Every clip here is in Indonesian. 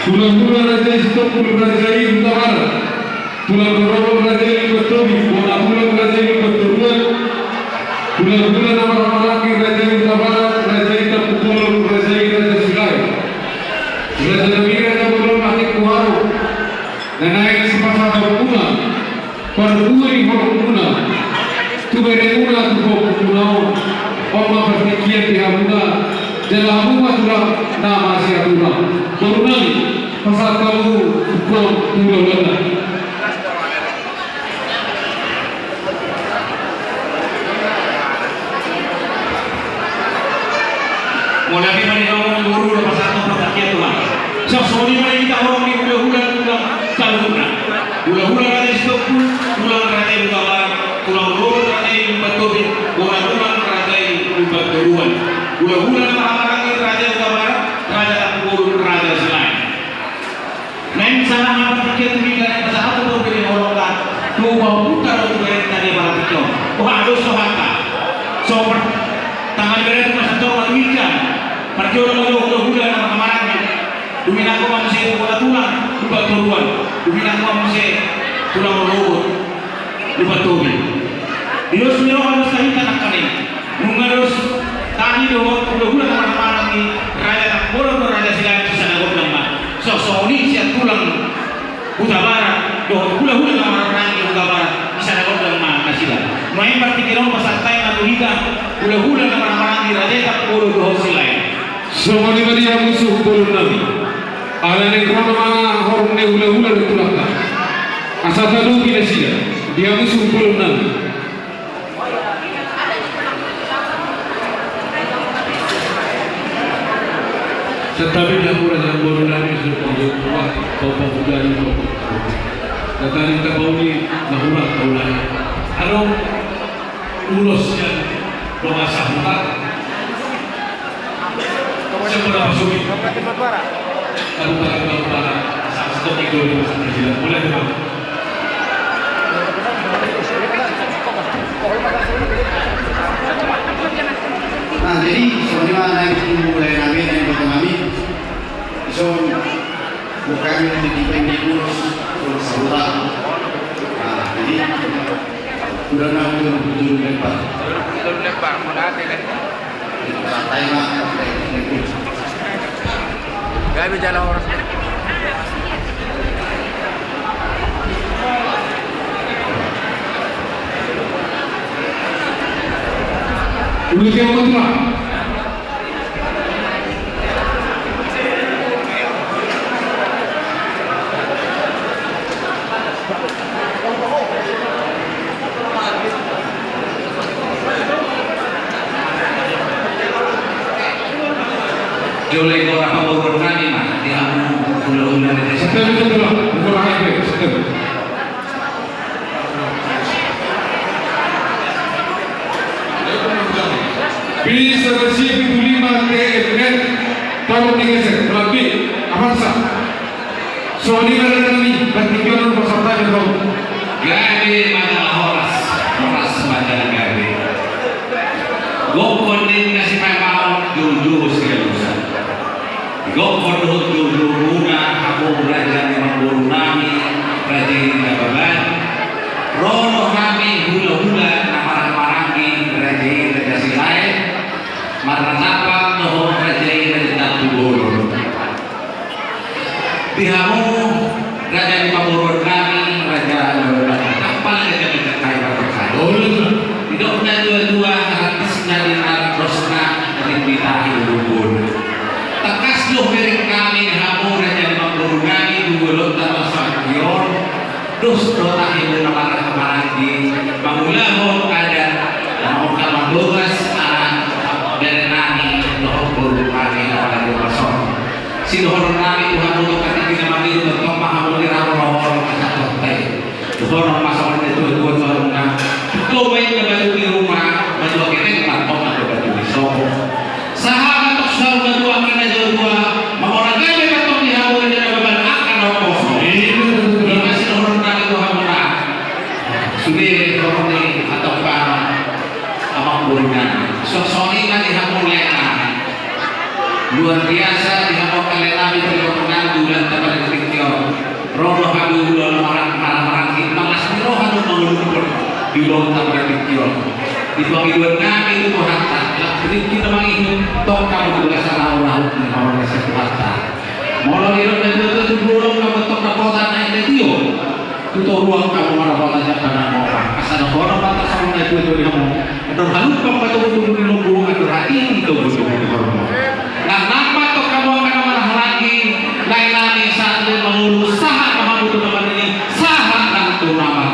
Tulang-tulang raja Istanbul raja Utara, tulang-tulang raja Batobi, tulang-tulang raja Baturuan, tulang-tulang nama laki raja Utara, raja Istanbul raja Silai, raja Nabi raja Belum Mati Kuharu, dan naik sepasang berguna, perbuai berguna, tu berguna tu berguna, orang berfikir dihamuna, dalam rumah tulang nama siapuna, berunang. Pasal kamu hukum tunggu. Mulai dari kamu guru lepas satu perhatian Tuhan. Sesuatu yang kita orang ini hula-hula kalau hula-hula ada Istanbul, hula ada Utara, hula-hula ada Batobi, hula-hula ada Baturuan, hula-hula ada Raja Utara, Raja Guru, Raja Silai. Nain sana apa pikir tidak ada satu pun pilih orang kan, dua putar untuk tadi malam itu. Oh ada sohaka, sohor tangan berat masa tu orang ikan, pergi orang hula-hula nama kamarnya. Demi aku masih bola tulang, lupa turuan. Demi aku masih tulang robot, lupa tubi. Dios miro harus kahit anak kani. Mengarus tadi doang hula-hula nama ni Raja tak boleh Raja Silai itu sana gop nama. So ini siap tulang Utara, doh hula-hula nama orang Utara bisa nak orang mana Silai. Main berpikiran pasal time atau hingga hula-hula nama orang Raja tak boleh doh Silai. Semua ni dia musuh boleh nabi. Ala ni krono mana orang ni hula-hula ditulakkan. Asal tahu bila sila dia musuh boleh nabi. Tetapi dia pura jangan boleh nabi sebab buat kau budaya itu. Tetapi kita bau ni nahulah kaulah. Anong ulos yang berasal bukan. Siapa dah masuk ini? Kamu para satu itu di masa presiden boleh tak? Nah jadi sebenarnya naik mulai kami naik betul kami, so bukan yang di kurus sebulan. Nah jadi sudah nak turun lebar. Turun lebar, mudah hati deh. Santai mak. Gak bisa jalan orang. Udah jauh betul. Jolek orang pemurun kami mah dia hula-hula di desa. Setelah itu lah, bukan lagi setelah. Bisa bersih itu 5 TFN tahun 3 lebih avansa. Soalnya ada kami berpikiran bersama dengan Gabi mana horas macam gabi. Gopon din kasi pagkaon jujur sekali. Gopon jujur muna ako raja ng nami raja ng baban. Rono kami hula-hula na marang-marangi raja Silai. Maranapang noho raja Tugolo. Dihamu raja ng pamurod kami raja kapal raja ng kayo. Tidak na dua-dua hatis na din ang prosna rinbitahin lubun. Takas lo mereka kami hamur dan mengurungi dulu tanpa sakion. Dus tahin na marah di mangulaho ada mau kamar luas dari nani loh buru kami pada pasok. Sinuhon nami Tuhan untuk kami kita mandi untuk paham di ramah kasat teh. Tuhan masuk itu Tuhan kau main ke baju di rumah, baju kita kantor atau baju di soho. Sahabat atau sahabat dua kita dua, mengorang kami kantor di hawa dan beban akan apa? Ini masih orang kami Tuhan menang. Sudah orang ini atau apa bulan? Sosoni kan di hawa lena. Luar biasa di hawa lena itu berpengaruh ulan tabalan pikir roh kami ulan marang kita masih roh anu mengumpul di ulan tabalan pikir di panggilan kami itu hatta jadi kita mengingat toh kamu juga salah orang orang sesuatu malah itu itu burung kamu toh kota naik itu tutup ruang kamu marah kota jangan mau asal orang batas sama itu kamu dan halu kamu betul-betul nunggu ada hati itu betul-betul nah nama toh kamu akan marah lagi lain-lain saat mengurus saham mahabudu nama ini saham dan turnamen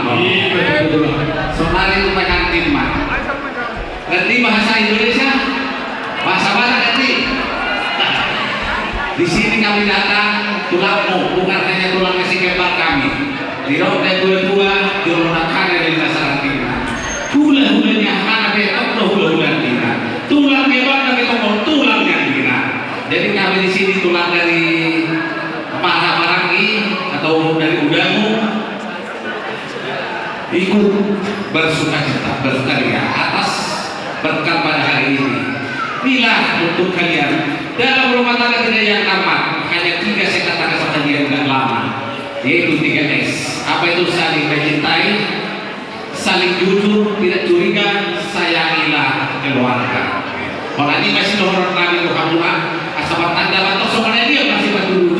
sonari itu pegang timah nanti bahasa Indonesia bahasa mana nanti di sini kami datang tulangmu bukan hanya tulang nasi kepal kami di roda dua-dua di roda kanan di dasar kita hula-hulanya mana betok hula-hula kita tulang hebat dan betok tulangnya kita jadi kami di sini tulang dari Marangi atau dari Udamu ikut bersukacita berkarya atas berkat pada hari ini. Inilah untuk kalian dalam rumah tangga kita yang aman hanya 3 saya katakan saja yang tidak lama yaitu 3S. Apa itu? Saling mencintai, saling jujur, tidak curiga, sayangilah keluarga. Kalau ini masih nomor Nabi Muhammad asal tanda batas soalnya dia masih berdua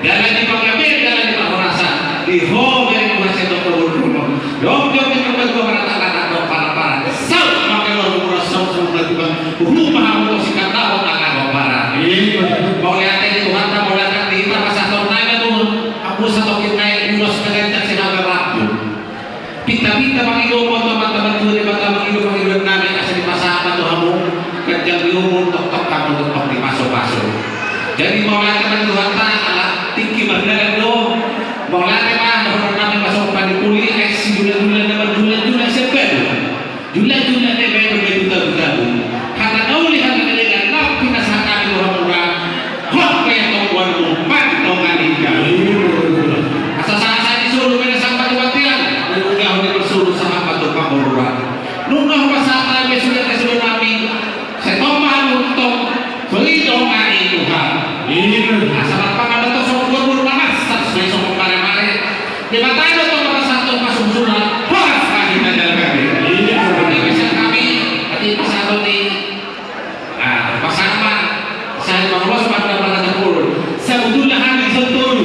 jalan di Bangladesh jalan di Maharasa di home yang masih dokter dong yang berdua rata-rata dok para sal maka lo merasa semua rumah mau sikap tahu akan barat mau lihat ini Tuhan tak mau lihat di kita masa tahun naik itu aku satu kita yang ulas dengan jaksi naga waktu pita-pita panggil teman-teman tuh di mata panggil nabi kasih di pasar apa tuh kamu kerja di umum tok kamu tok di masuk-masuk jadi mau lihat teman Tuhan tak adalah tinggi berdagang do mau lihat teman Tuhan nabi masuk pada kulit eksi julan-julan sebab julan-julan dia betul-betul karena kau lihat dengan nabi nasakan Tuhan apa yang kau buat rumah kau ngadika asal saya disuruh pada sampai kebatian nunggu dia disuruh sama batu pemburuan nunggu pasal sudah kesuruh nabi saya tomah untuk beli doa Tuhan asal apa ada tuh sok berburu panas sesuai sok kemarin-kemarin di mata ada tuh satu masuk surat pas akhirnya jalan kami bisa kami nanti bisa di pasangan saya mengulas pada tempur sebetulnya hari sentul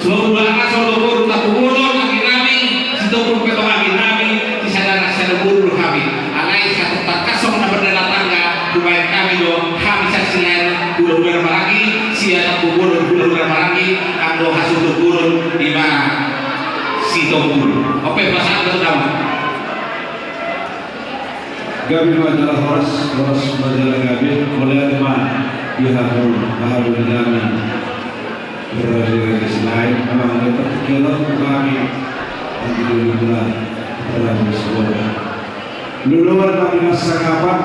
seluruh anak seluruh tapu bulur kami nabi seluruh peto kami nabi disadar seluruh kami alai satu tak kasong na berdana tangga lumayan kami do kami saksian bulan-bulan maragi siapa kubur bulan-bulan maragi ando hasil kubur di mana si topul apa pasangan pertama Gabi majalah horas majalah Gabi oleh teman Bihadul Dami berada selain memang ada pertikaian kami di bulan berada sebuah luluan kami masa kapan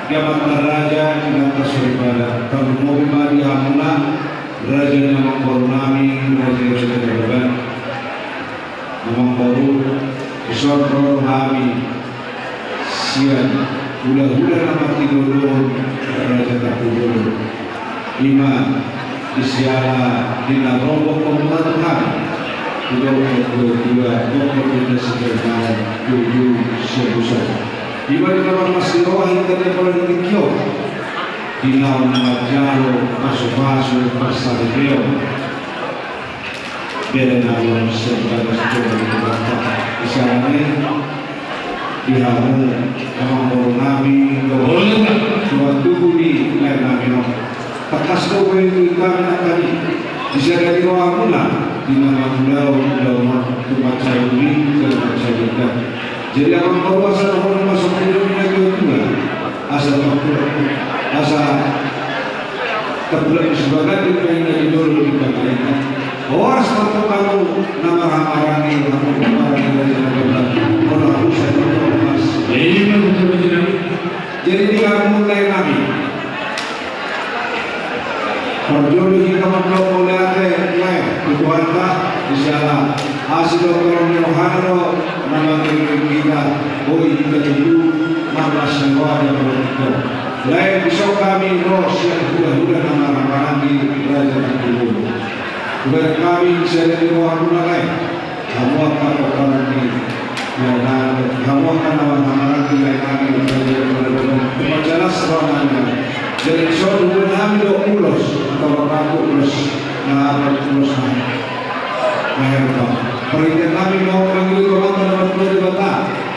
Gamat Raja dengan tersuruh tahun mobil madi hamuna Raja nama Korunami Raja Berban nama baru Isor Hami sian hula-hula nama tidurun Raja Tapudul 5 Isyala Dina Rombok Komunan Tuhan 22 Komunan Sejarah 7 Syabusah di mana masih roh hingga paling tinggi Dina nama Jalo Masuk-masuk Pasar Rio Beda nama Sejarah Sejarah Isyala dihamu memang Korunami Tuhan tubuh di lain nami tekas kau itu kami tadi bisa dari roh mula di mana pulau tempat saya beli ke tempat saya juga jadi abang bawa asal orang masuk ke dunia kedua asal terbulan sebagai di pengen dulu di bagian horas waktu kamu nama Ramarani kamu kemarin dari negara orang aku saya mas ini betul-betul jadi dia mulai kami perjuangan kita membawa mulai lain keluarga insyaallah hasil orang Yohano nama kita boy kita itu 16 negara yang lain besok kami ros yang sudah nama Ramarani Raja Tangguh Bukan kami saya di bawah mulai. Kamu akan orang ini. Kamu akan orang ini kami berjalan jelas soalnya. Jadi soal kami 20 atau 40 nah 40 mahir kau. Perintah kami mau panggil orang dalam perlu dibata.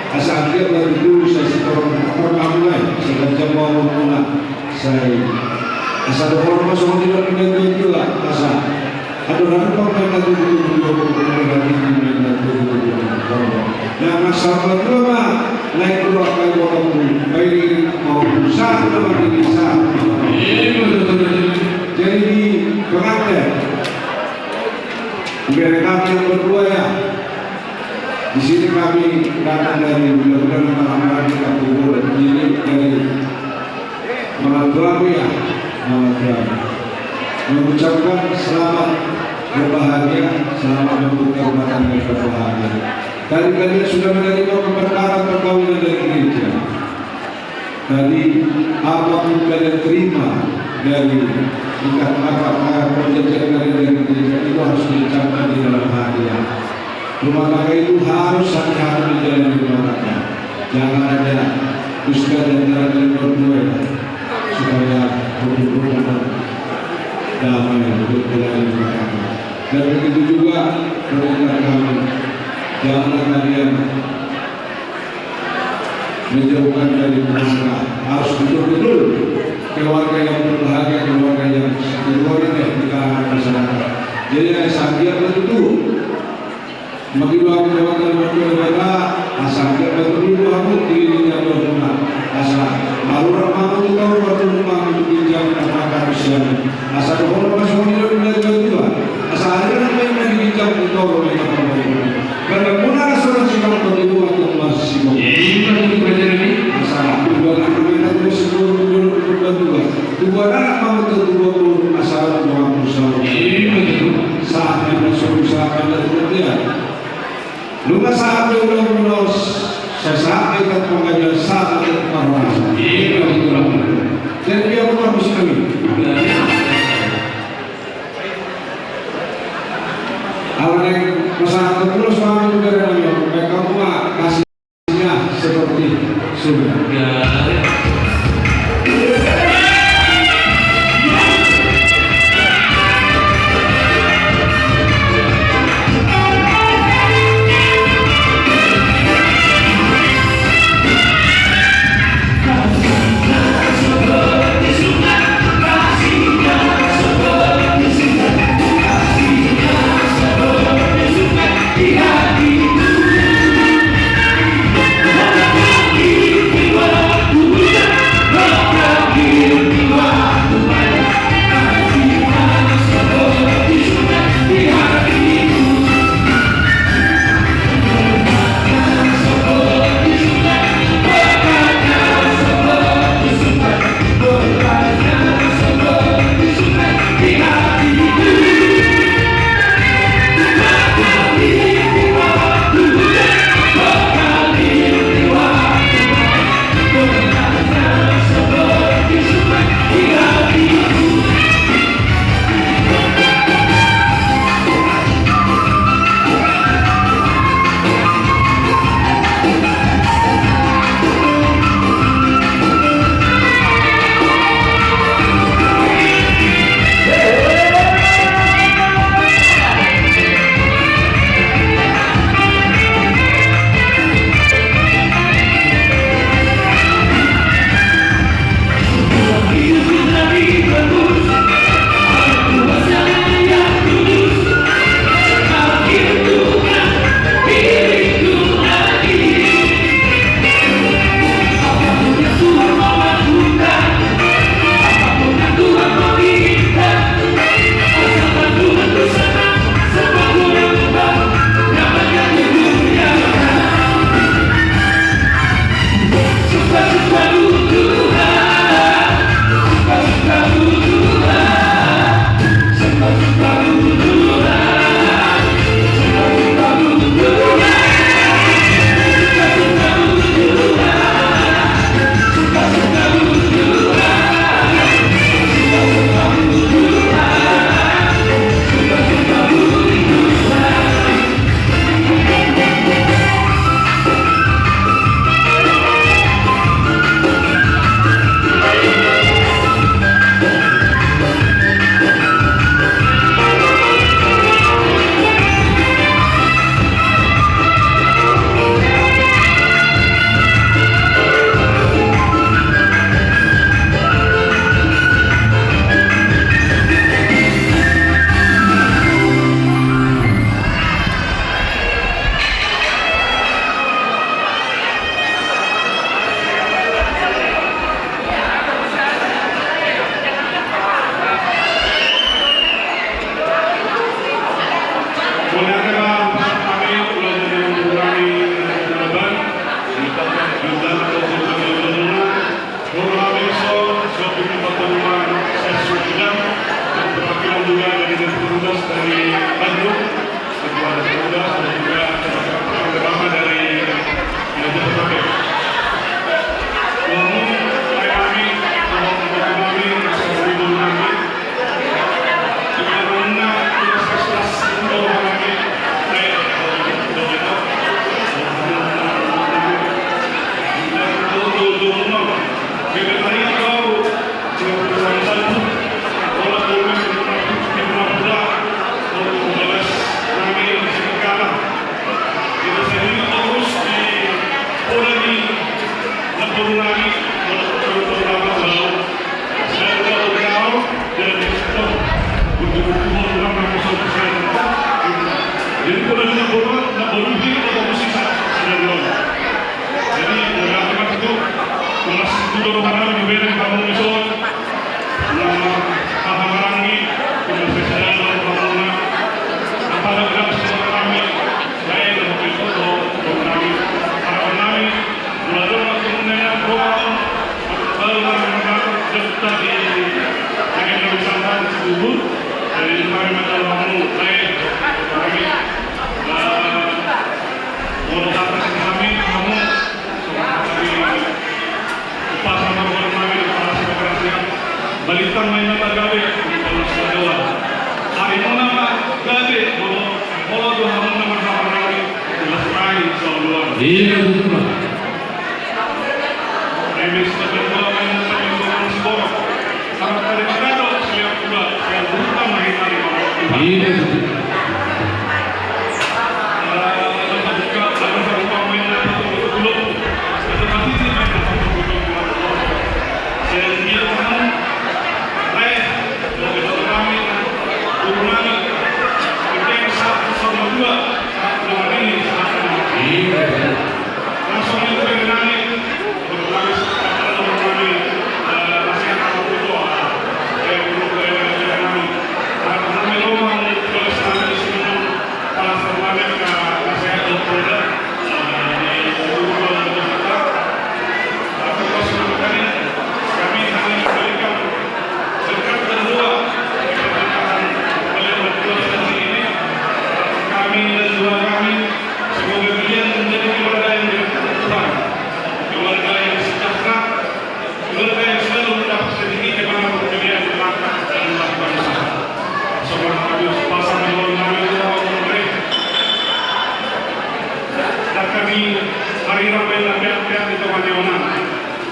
Asal dia dari dulu saya pernah mulai. Saya jawab mulai. Saya asal orang masuk tidak punya juga asal. Ada orang pakai lagi nah masalah kedua naik dua kali waktu baik mau satu lagi satu. Jadi di pengantin mereka yang berdua ya. Di sini kami datang dari bulan-bulan Ramadan di Kampung ini dari Malaysia ya, Malaysia. Mengucapkan selamat berbahagia, selamat membuka rumah tangga berbahagia. Tadi kalian sudah menerima perkara perkawinan dari gereja. Tadi apapun kalian terima dari ikat apa perjanjian kalian dari gereja itu harus diucapkan di dalam hati. Rumah tangga itu harus hati-hati menjalani rumah tangga. Jangan ada dusta dan kalian berdua supaya hubungan damai untuk menjalani rumah tangga. Dan begitu juga permintaan kami, jangan kalian menjauhkan dari keluarga. Harus betul-betul keluarga yang berbahagia, keluarga yang berbahagia di kalangan masyarakat. Jadi asal dia betul, bagi dua keluarga berbeda, asal dia betul aku dirinya berguna. Asal baru ramah itu tahu waktu rumah itu pinjam apakah usia. Asal orang masuk hidup belajar juga. Asal ada yang main pinjam itu orang yang berguna. Karena punya seorang sikap berdua waktu masih asal dua anak berbeda terus berdua. Dua anak mau kedua pun asal dua musuh. Saat yang masuk usaha dan kemudian lupa saat yang menos sesaat itu pengajian saat itu karena jadi dia bukan muslim. Awal yang masalah terus suami juga mereka semua kasihnya seperti sudah. Yeah. Sultan Mainata Gabe kalau Sadewa. Hari mana Gabe kalau dua hari nama hari jelas lain soal Iya betul. Remis terbentuk dengan skor. Sangat daripada setiap pula yang bukan main hari Iya betul. hari ramai pihak-pihak di Taman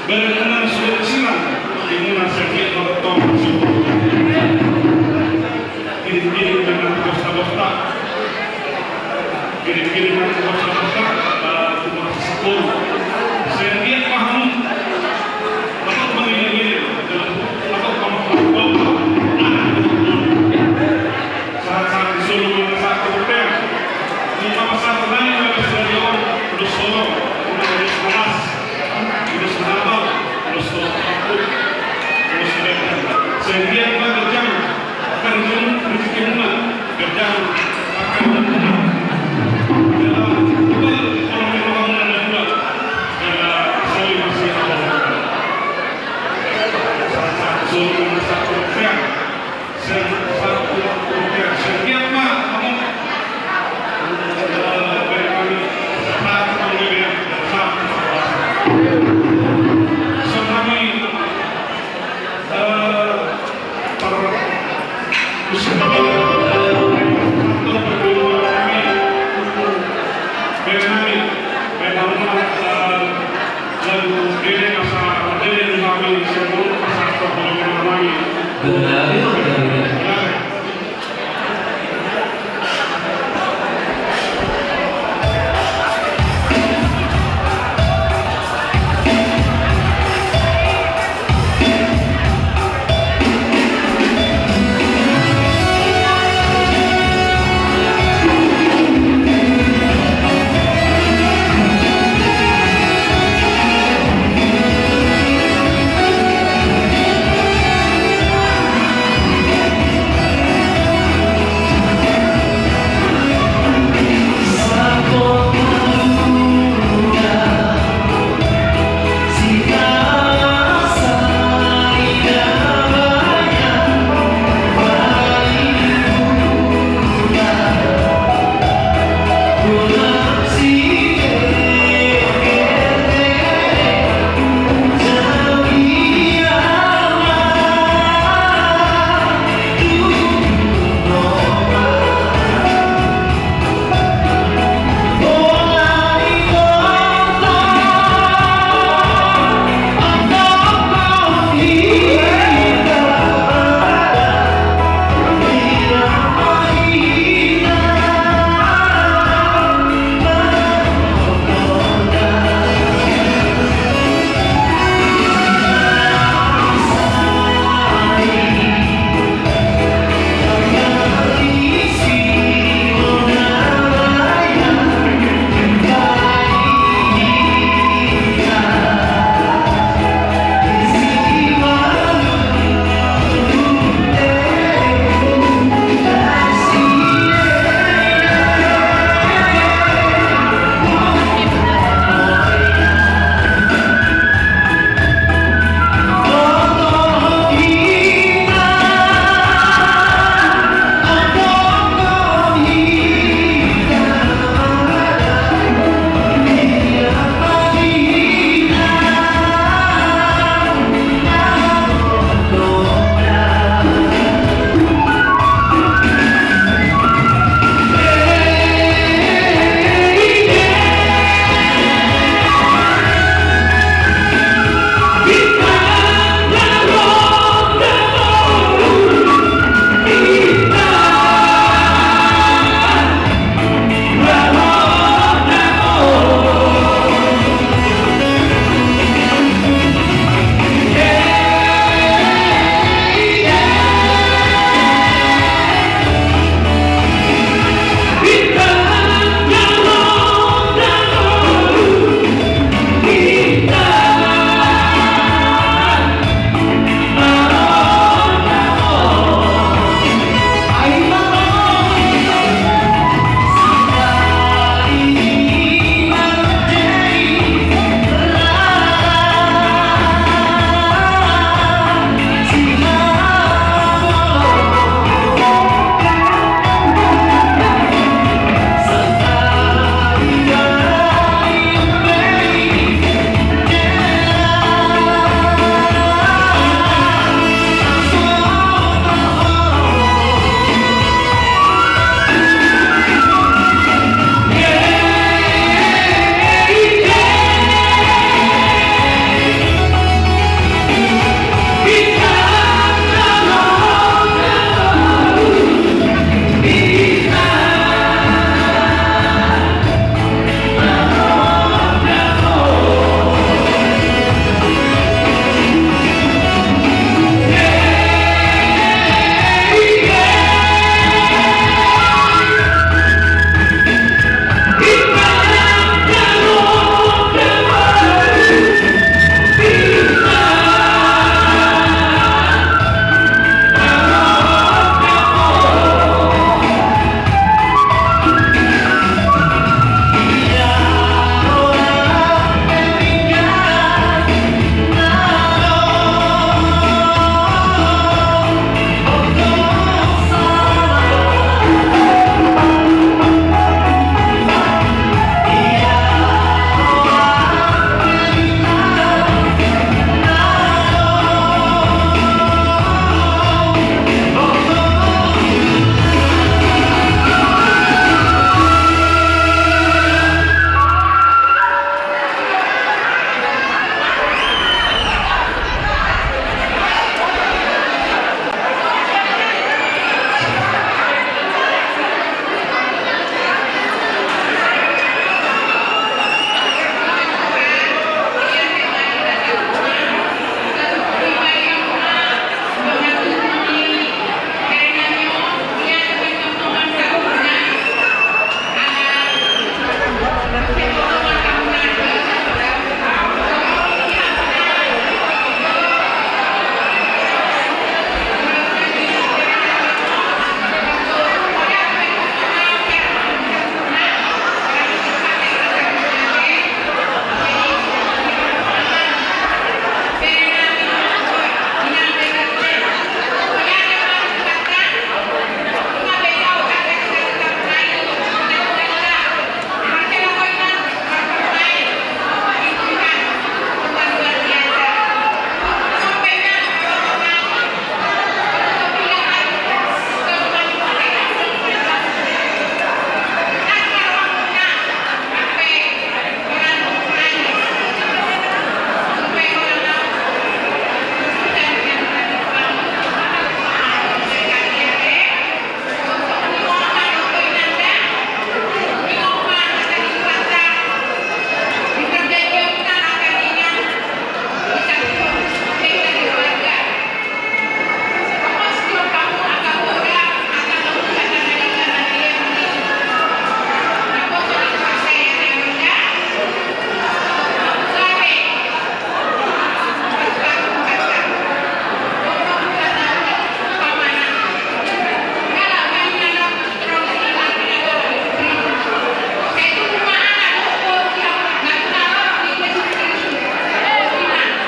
berenang sulit silang di Munas Sakit atau kirim-kirim dengan bosta-bosta kirim-kirim dengan bosta-bosta cuma sepuluh saya lihat paham atau mengirim atau kamu saat-saat disuruh saat kemudian di kawasan lain ada stadion terus Solo terus Monas terus Sabah terus Kampung terus Medan saya lihat kerjaan akan rezeki bunga kerjaan akan bunga kalau memang ada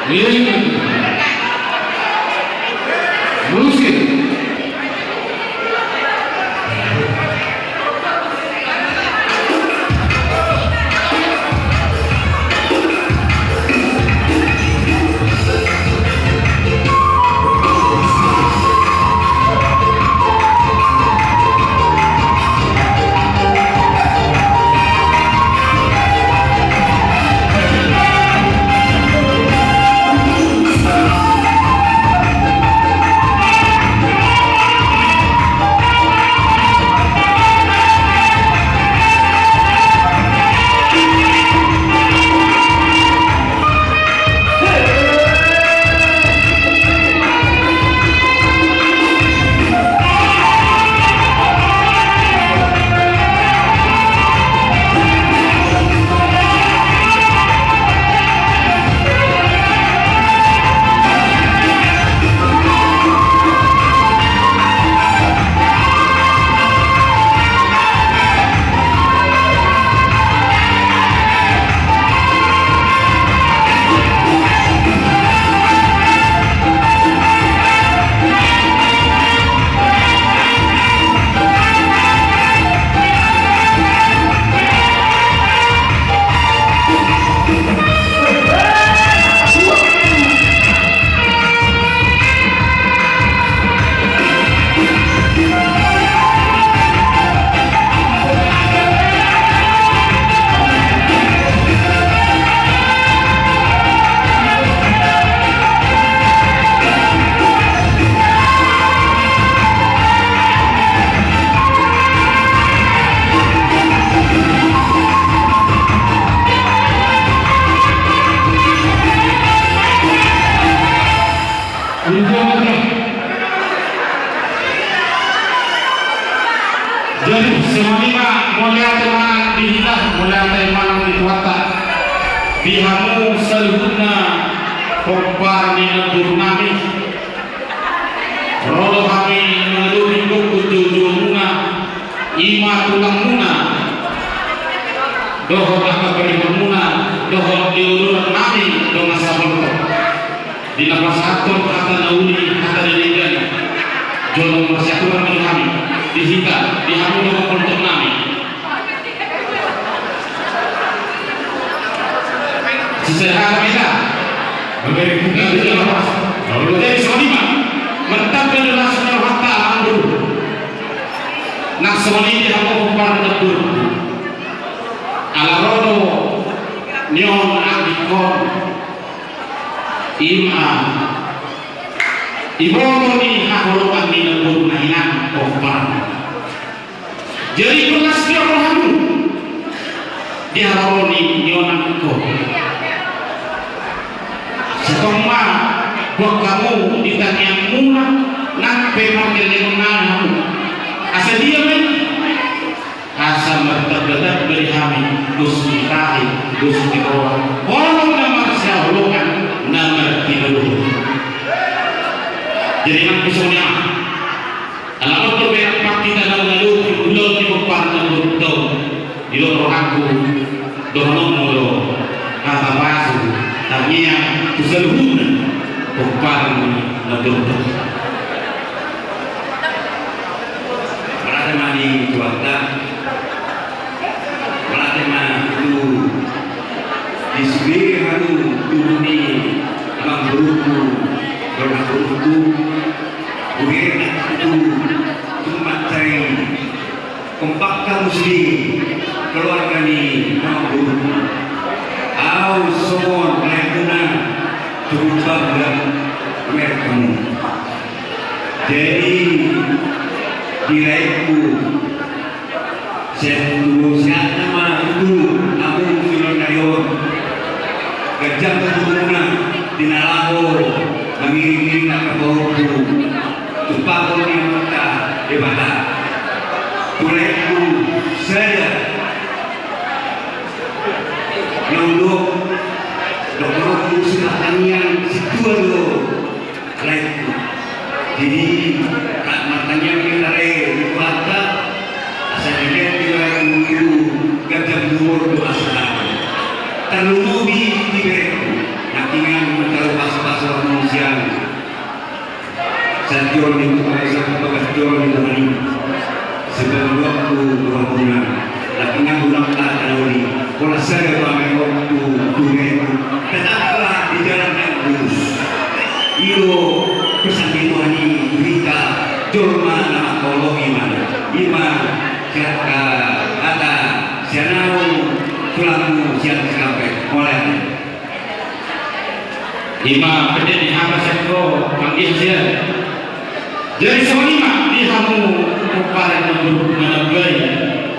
Iya. Musik. Jadi semanima mulia teman dihilah mulia teman dituata bihamu seluruhnya kokbar ni nami rodo kami mengeluhi kutu muna ima tulang muna doho nak beri muna doho diulur nami do masa bonto di lapas satu kata nauli kata diligan jodoh masyarakat kami dihingga dihamu do bonto nami secara beda memberi bunga di lapas lalu dari sonima mentapkan adalah senyum hatta anggur nak soni dihamu kupar tegur ala rodo nyon agikon ima ibono ni hakolokan ni nembur mainan kupar jadi kelas dia rohamu dia roni nyon agikon setoma buat kamu ditanya muna nak pemakil yang menanam asal dia men asal berterbedak beri kami gusti kahi gusti bawah orang nama syahulukan nama tidur jadi nak pisaunya alam itu berak pakti dalam lalu ulur di bopar dan butau di luar aku dorong mulu kata basu tanya keseluruhan bopar dan butau berada mani cuaca disbih halu turuni abang beruku bernak beruku uir itu tempat cari kompakkan muslim keluarga ni abang beruku au somon lekuna cukup bangga mereka jadi diraiku saya tunggu siapa nama itu aku film dayon gajah keturuna dinalaho mengiring-iring ke bawahku tumpah di mata debata kuleku saya nunduk dokterku sudah tanyang situ lo kuleku jadi matanya kita di mata asal dia tidak menunggu gajah umur doa selama terlalu di bereku nakingan mencari pas-pas manusia. Sanjol itu bahasa pegajol itu hari sebelum waktu berhubungan. Nakingan ulang tak kalori. Kalau saya pakai waktu tunai, tetaplah di jalan yang lurus. Iyo pesan itu ini berita jorma nama kolom iman. Iman siapa ada sianau tulangmu siap sampai mulai. Ima penjadi apa sekro panggil dia. Jadi semua di kamu kepada menurut menagai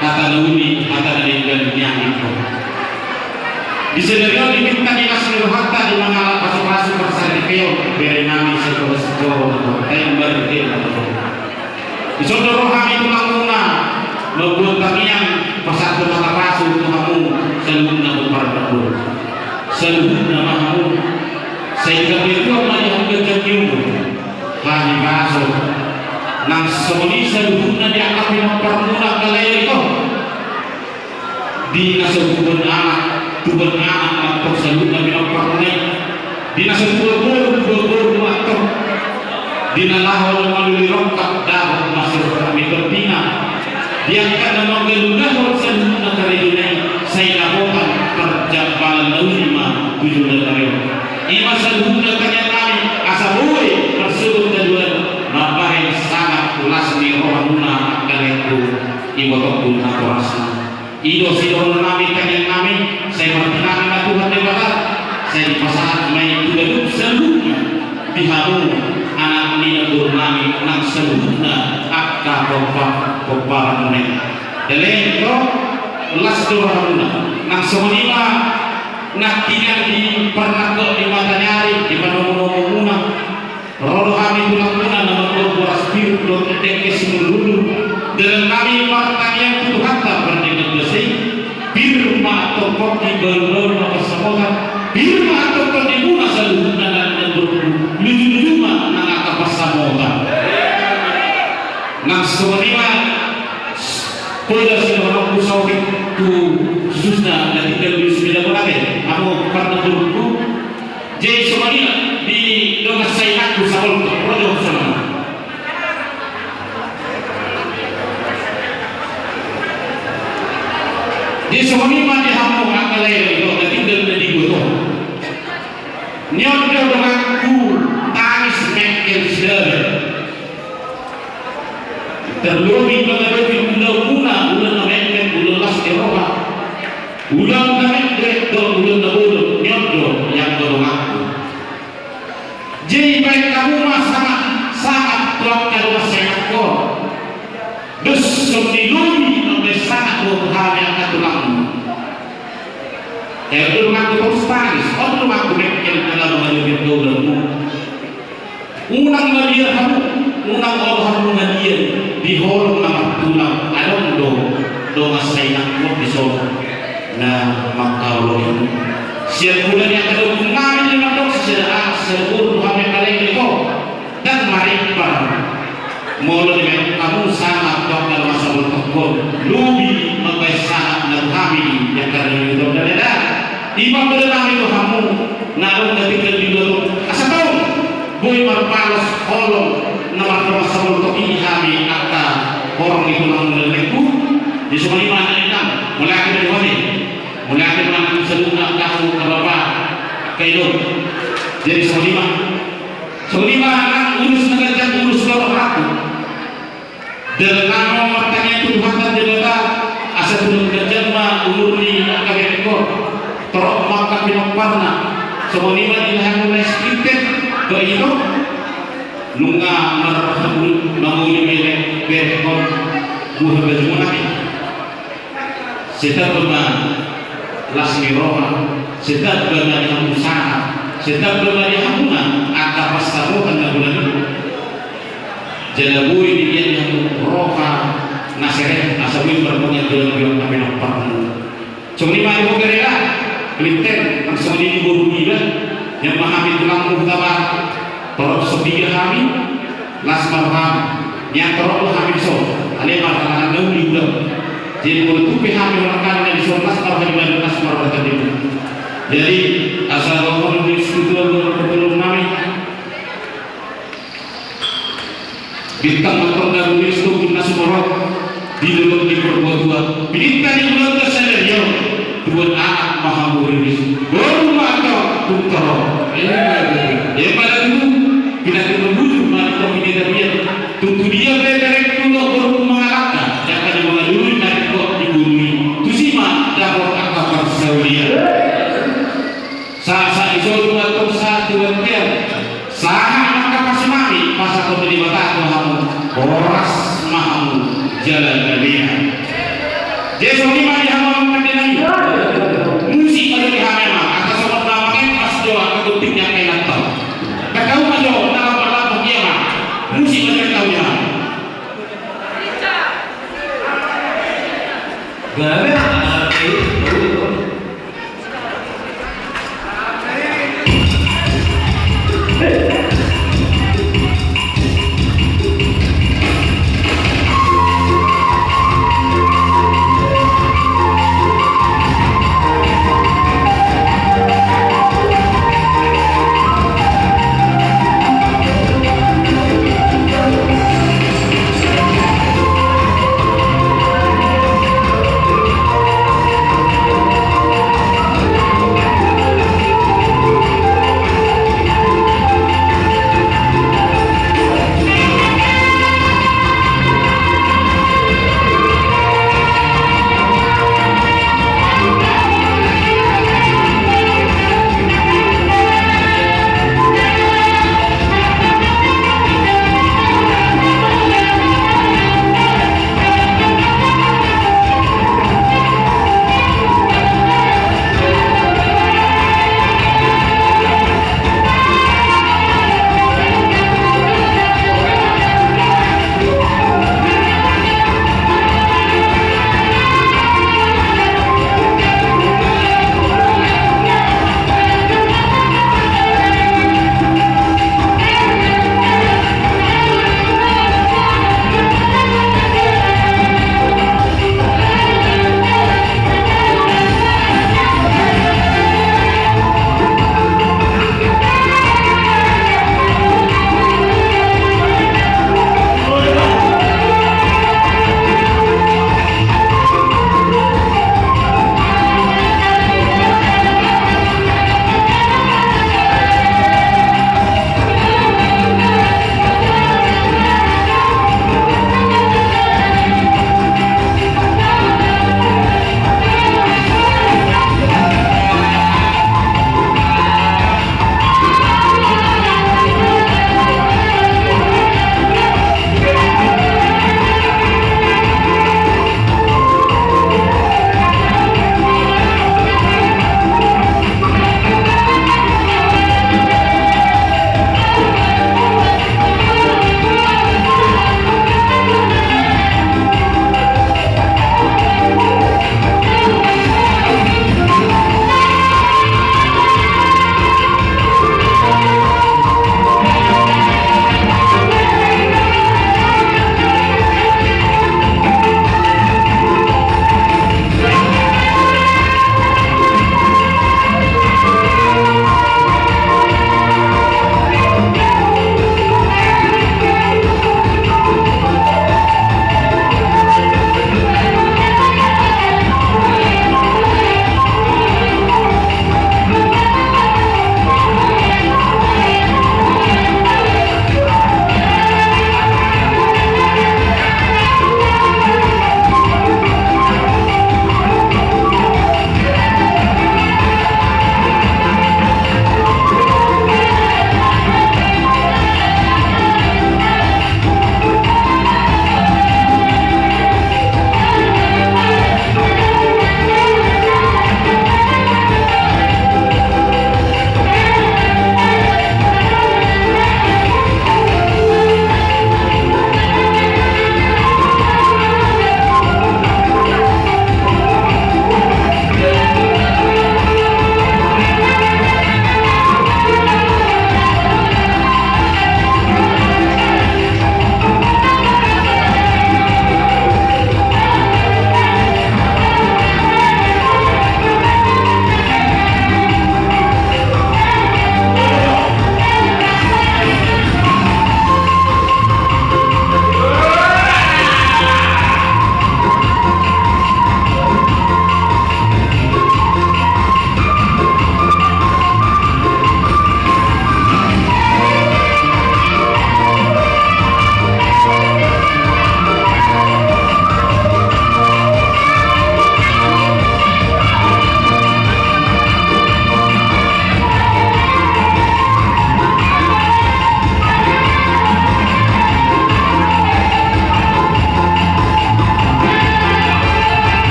kata nuni kata dari yang itu. Di sini diminta dikasih harta di mana pasu-pasu bersari keo dari nami sekro tember di di saudara kami tulanguna membuat kamian persatu kata pasu untuk kamu seluruhnya berparadur seluruhnya mahamu sehingga itu menjadi hamba jauh kami masuk nang semoni seluruhnya dianggap yang permudah kalian itu di nasabun anak tubuh anak atau seluruhnya yang permudah di nasabun buru atau di nalahol melalui rongkap dahul masuk kami berbina diangkat nama gelunah seluruhnya dari dunia saya lakukan perjalanan lima 7 dari Ima seluruhnya kanya kami asabui bersebut kedua napahin sangat lasmi rohuna kaliku ibu tokun atau asna ido sidon nami kanya kami saya bertenang na Tuhan dewata saya dipasang main juga seluruhnya diharu anak nina nami nang seluruhnya akka kopa neng deleng to las rohuna nang semenima nakinan di pernah di mata nyari di mana ngomong-ngomong roh kami tulang-tulang nama beras biru belum terdekat seluruh dengan kami martanya itu hatta berdekat bersih biru atau kopi belum apa semoga biru atau kopi guna seluruhnya dan lucu-lucu mah nang apa semoga nang sebenarnya pada seorang musawir tu susah dan tinggal di sembilan orang kamu pernah turunku jadi semuanya di doa saya aku sahul produk sama di semuanya mati kamu akan lahir itu dan tinggal di butuh nyok doa aku tangis makin sedar terlebih menghadapi ulang namanya ulang las Eropa ulang namanya ulang nabulu nyodo yang berlaku jadi baik kamu sangat tuakkan masyarakat kau dus semilumi sampai sangat berhal yang katulangmu ya belum aku terus tangis belum aku bikin dalam menghadapi doulamu ulang media kamu ulang Allah mengadir di horong nama tulang adon do masainak mo di so na makaulo siya bulan yang kedua ngamin yung dok siya seluruh kami kali ko dan maripa molo di kamu sama dok dalam masa bertemu lubi mabesa na kami yang kali itu dada iba pada kami itu kamu nalong ketika di dalam asa tahu boy marpalos holong nama masa bertemu kami kata orang itu lang leleku di semua mana ini mulai dari mana mulai dari mana seluruh kamu ke bapak kailo jadi semua anak urus negara urus kalau aku dengan martanya itu Tuhan dewa asal belum terjemah umur ni akan ekor terok maka pinoparna semua ilahan mulai skripted ke itu nunga marhabul manguli melek berekor buah berjumlah setiap benar lasmi roha setiap benar yang usaha setiap benar yang hamuna akan pasaruhan dan bulan jalabui dia yang roha naseret asawin berpunya dalam kami nampak cuma lima ibu kerja Clinton langsung ini buru gila yang memahami tulang utama torok sepiga kami lasmar kami yang torok kami so alemar kalangan gauli udah jadi kalau tupi kami orang kami di so lasmar kami dan lasmar bertemu Jadi asal Allah di situ berpeluang kami bintang matang itu kita semua di dalam diperbuat bintang di bulan tersedia buat anak maha murid baru mata tuntara ya pada itu kita menuju mata ini dia tentu dia mereka itu baru mengalahkan yang akan mengalami dari kok di bumi itu sih mah dapat akar saulia sa iso atau satu tiap sah maka pasti mami pas aku terima tak kamu oras mahamu jalan dia jadi ini mari hamu mengenai musik pada dihamil atas sobat namanya pas doa kepentingnya enak tahu kau maju nama berlaku dia mah musik pada tahu ya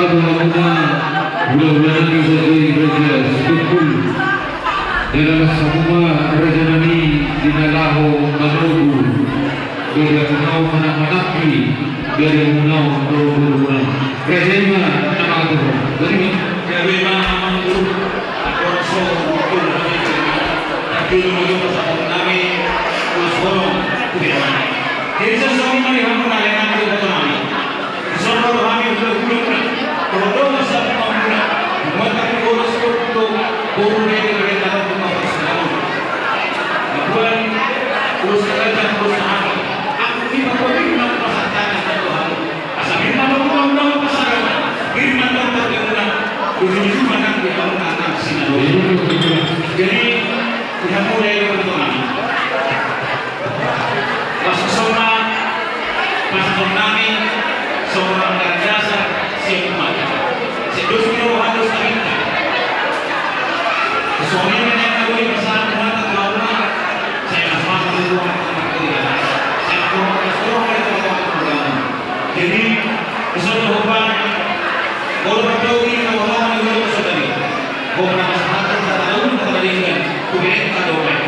mudah-mudahan bisa jadi raja Sukul dalam semua raja nami dinalaho manugu dari munau mana-manapi dari munau berunang raja ima nama itu dari Gabi mana mandu Alfonso Bukul tapi menuju bersama kami Kusbolo Kubiran. Jadi sesuatu kami hampa nalayan itu betul kami. Sesuatu kami berguna. Kalau masa pemula, maka urus untuk burungnya kita untuk mempersiapkan. Bukan urus kerja urus apa. Aku tidak boleh nak pasangan Tuhan. Asal kita mau pasangan. Kita mau terima. Ujung mana kita mau akan sinar. Jadi kita mulai dari kami. Pasasona, pasasona kami seorang terjasa siapa. Sedus mino harus kami. Suaminya yang kami bersama dengan kawan saya asal itu saya jadi kesulitan hubungan kalau berdoa ini orang yang saudari beberapa saat tahun terlingkan kemudian kadoan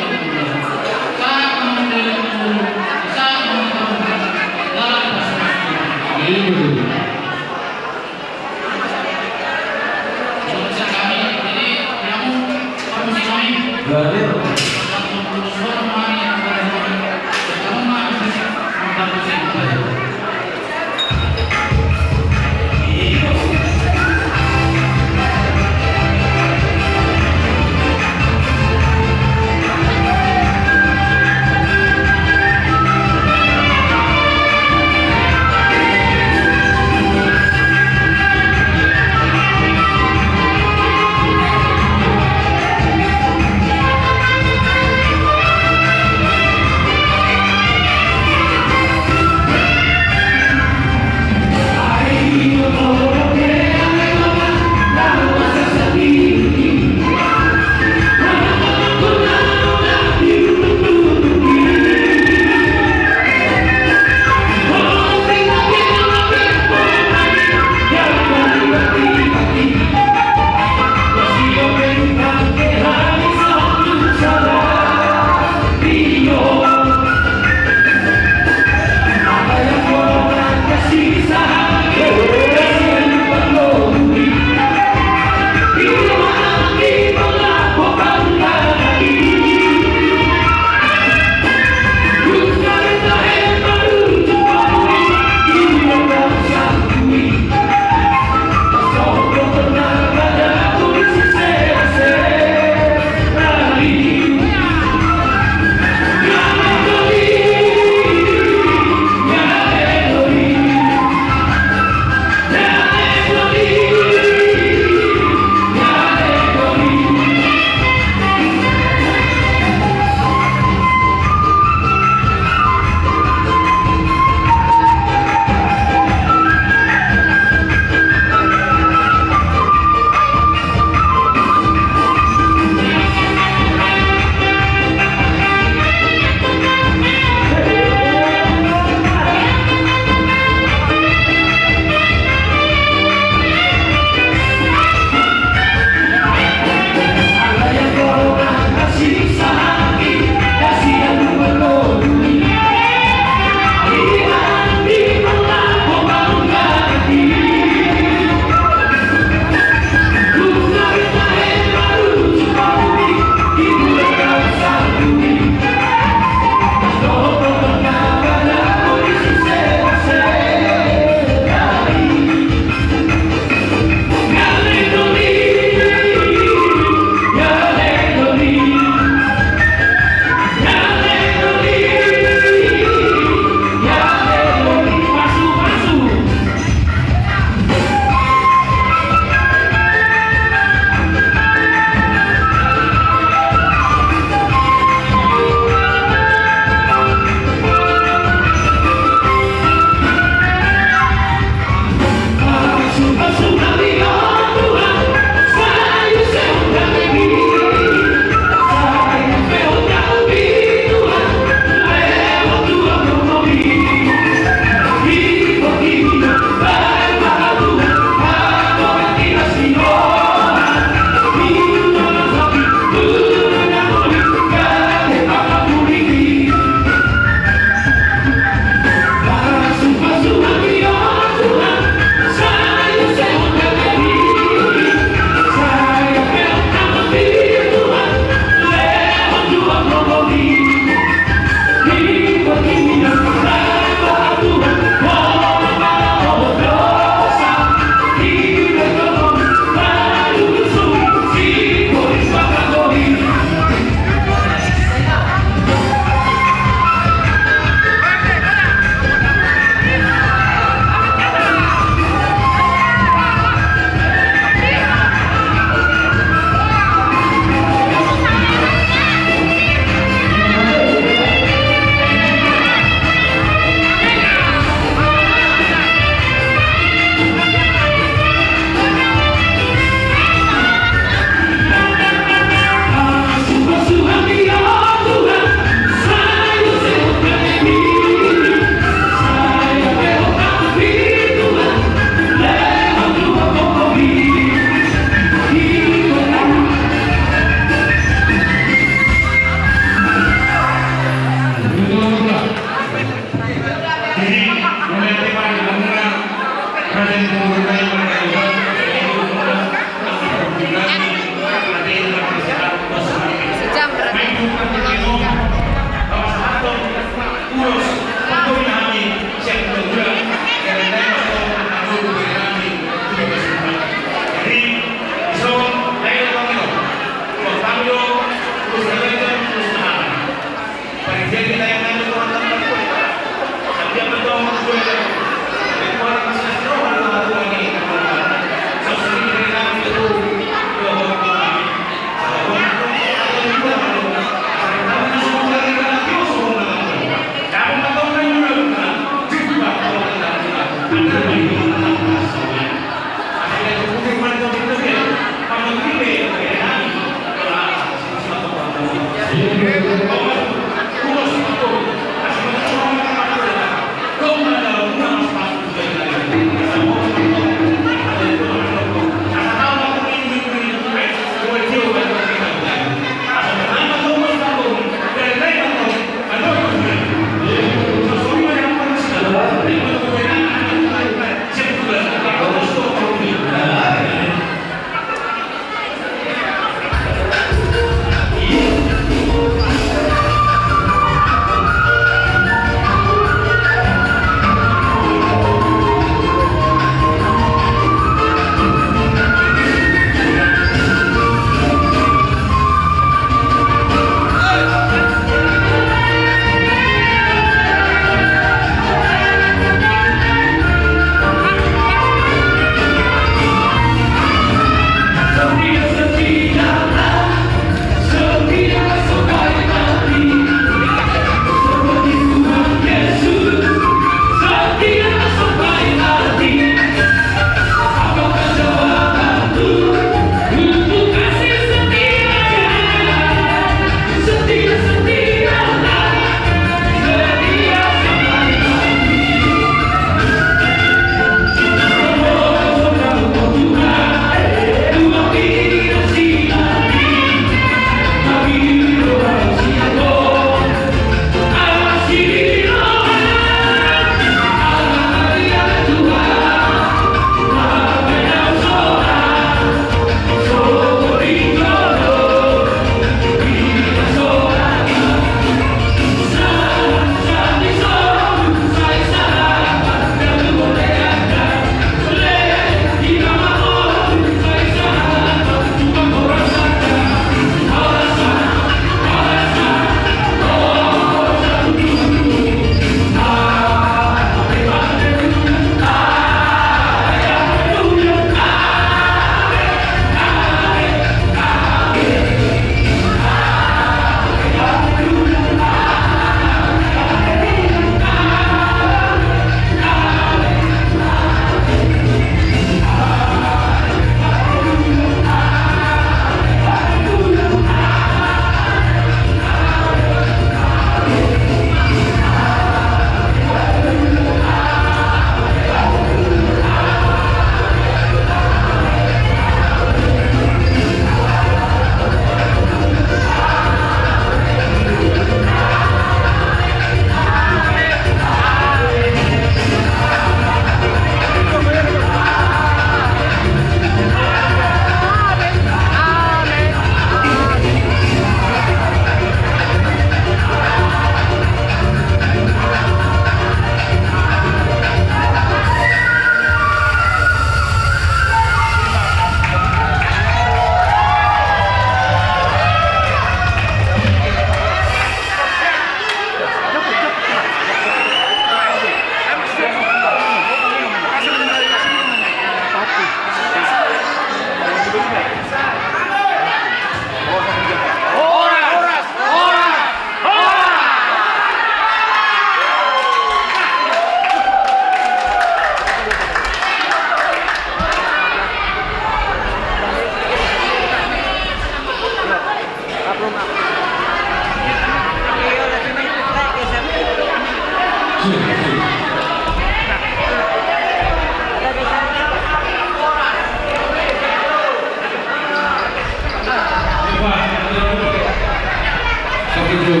Pakejo.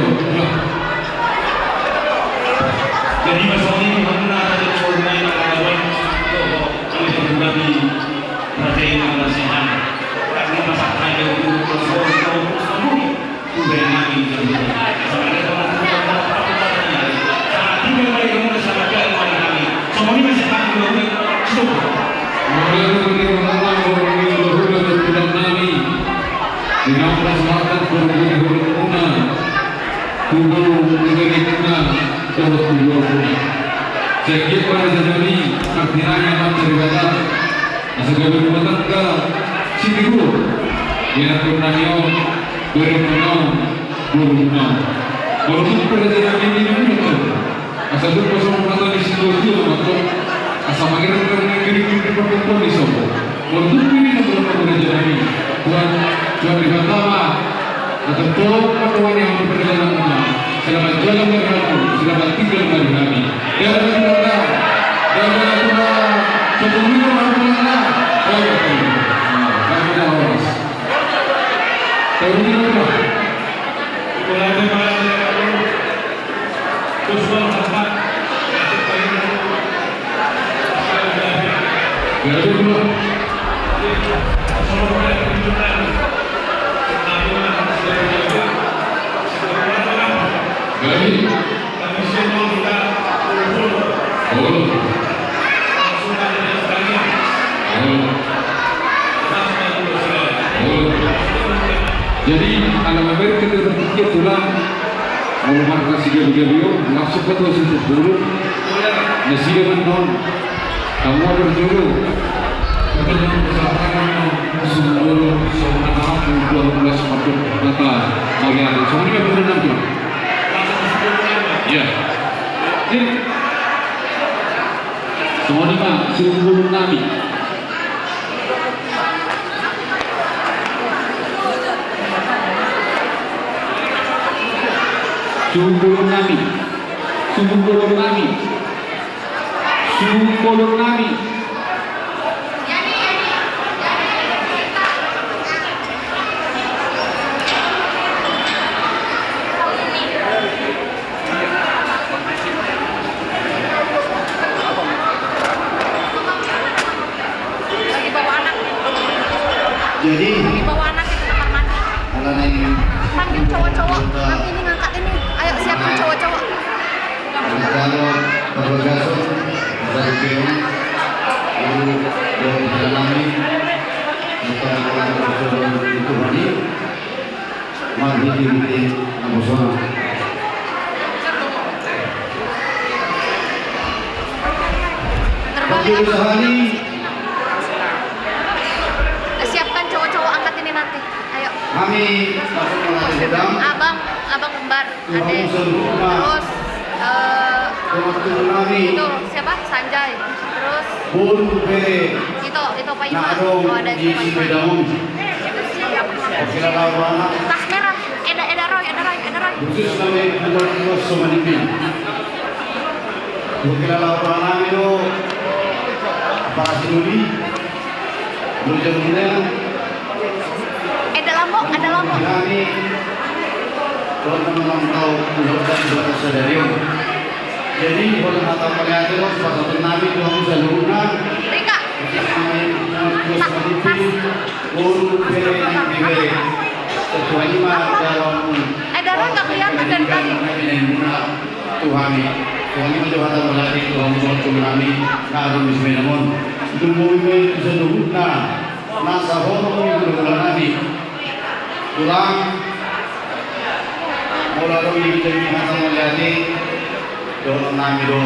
Jadi masalah ini mengenai ada formai kawan oleh pengguna Raden Nasihan. Karena masak ada untuk udah lagi sama ada tinggal balik kamu sama kali kami. Semua ini masih tak dulu. Mulai dari mengalah orang yang berhubungan dengan Nabi. Di nama selatan berhubungan tubuh menjadi kenal dan tubuh. Sekir pada jadi artinya yang terbaca. Asal rumah tangga Sidiru. Yang pernah bermenang. Walaupun kerajaan ini itu, asal itu kosong mata di situ atau asal makin negeri perempuan di sana. Walaupun ini beberapa kerajaan ini, Tuhan berkata atau Tuhan yang berperjalanan menang. Selamat jalan berlaku, selamat tinggal bagi kami. Jangan berkata, jangan Tuhan sebelumnya berkata, kami dah horas. Tahu tidak? Mulai dari Kusman Ahmad, Berada dulu. Berani. Jadi alam Amerika itu berpikir tulang mengumar kasih gabi-gabi langsung ke tuh situ dulu nasi dengan non kamu berdulu kata yang bersama musuh dulu sama anak 12 waktu kata bagi ada semuanya berenang tuh ya jadi semuanya mah suruh Nabi Sumber Nabi. Jadi bawa anak ke kamar mandi. kalau nih Panggil cowok-cowok. Nanti ini ngangkat ini. Ayo siapin cowok-cowok. kalau bergasul dari film lalu dari dalamnya kita akan berjalan itu hari mandi di Abu Sona. Terbalik Oke, sehari siapkan cowok-cowok angkat ini nanti. Ayo. kami masuk melatih sedang Abang kembar. Tuhan Adek. sempurna. Terus Waktu kami itu siapa? Sanjay. Terus pun bere itu Pak Iman. nadong Oh, ada di Pak Iman. Sipedamon. Oke lah kawan. Tas merah. Eda Roy. Khusus kami buat bos semanipin. Oke lah kawan itu para sinuli. Berjumpa Ada Lombok. kami telah memantau dan berada sadarium. Jadi kalau mata melihat itu satu nabi Tuhan Musa Luna. Rika. Kami terus menipin urut bere yang diberi. Kecuali mah dalam Ada Roy nggak kelihatan dari tadi. Tuhan Tuhan melatih Tuhan Tuhan ngarum bismillahirrahmanirrahim. Dumuwi sedulurna nasa hono nabi. Tulang Mulalui demi hata mulyati dono nami do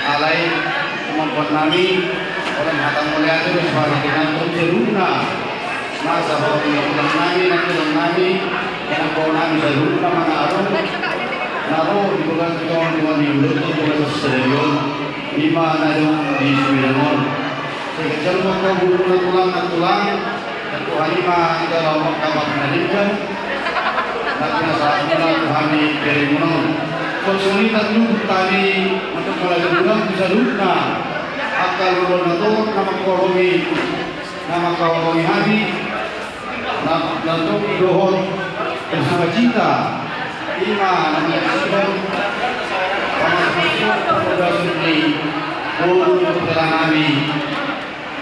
alai kemampuan nami orang hata mulyati do sebagai kantor seruna masa bahwa tulang nami nanti tulang nami yang kau nami seruna mana arum naro di bulan tuan tuan di bulan itu bulan stadion lima nadong di Sweden sekejap maka bulan tulang dan Tuhan lima dalam kamar pendidikan Nabi saat kami dari Munau. Kesulitan lu tadi untuk melakukan bisa lupa. Akal ulun itu nama kawami hati, untuk dohon bersama cinta. Ima namun sebelum pada Sunni untuk kami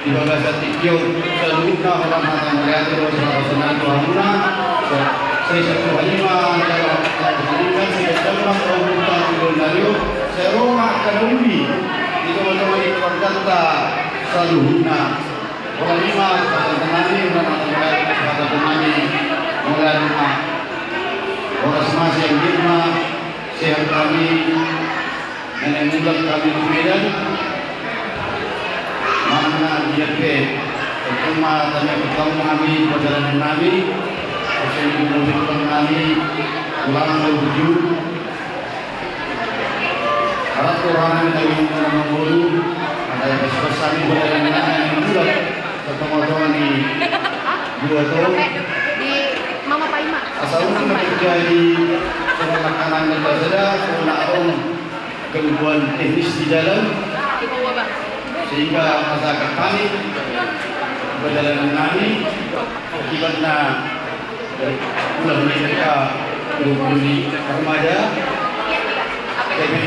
di bawah setiap seluruhnya orang akan melihat terus rasakan Tuhannya. Saya satu lima dalam pertandingan saya dalam perbuatan Indonesia saya rumah Kalumbi itu teman-teman di Jakarta seluruhnya orang lima teman-teman orang akan melihat teman-teman melihat orang semasa yang lima sehat kami dan yang kami di Medan mana dia ke pertama kami perjalanan kami proses mengumpulkan kami ulang menuju harap Tuhan dari mengumpul ada yang besar kami perjalanan yang juga ketemu Tuhan di dua tahun Di Mama Paima. asalnya terjadi penekanan dan tersedak penakon gangguan teknis di jalan sehingga masyarakat kami perjalanan kami akibatnya bulan mereka berhubungi remaja jadi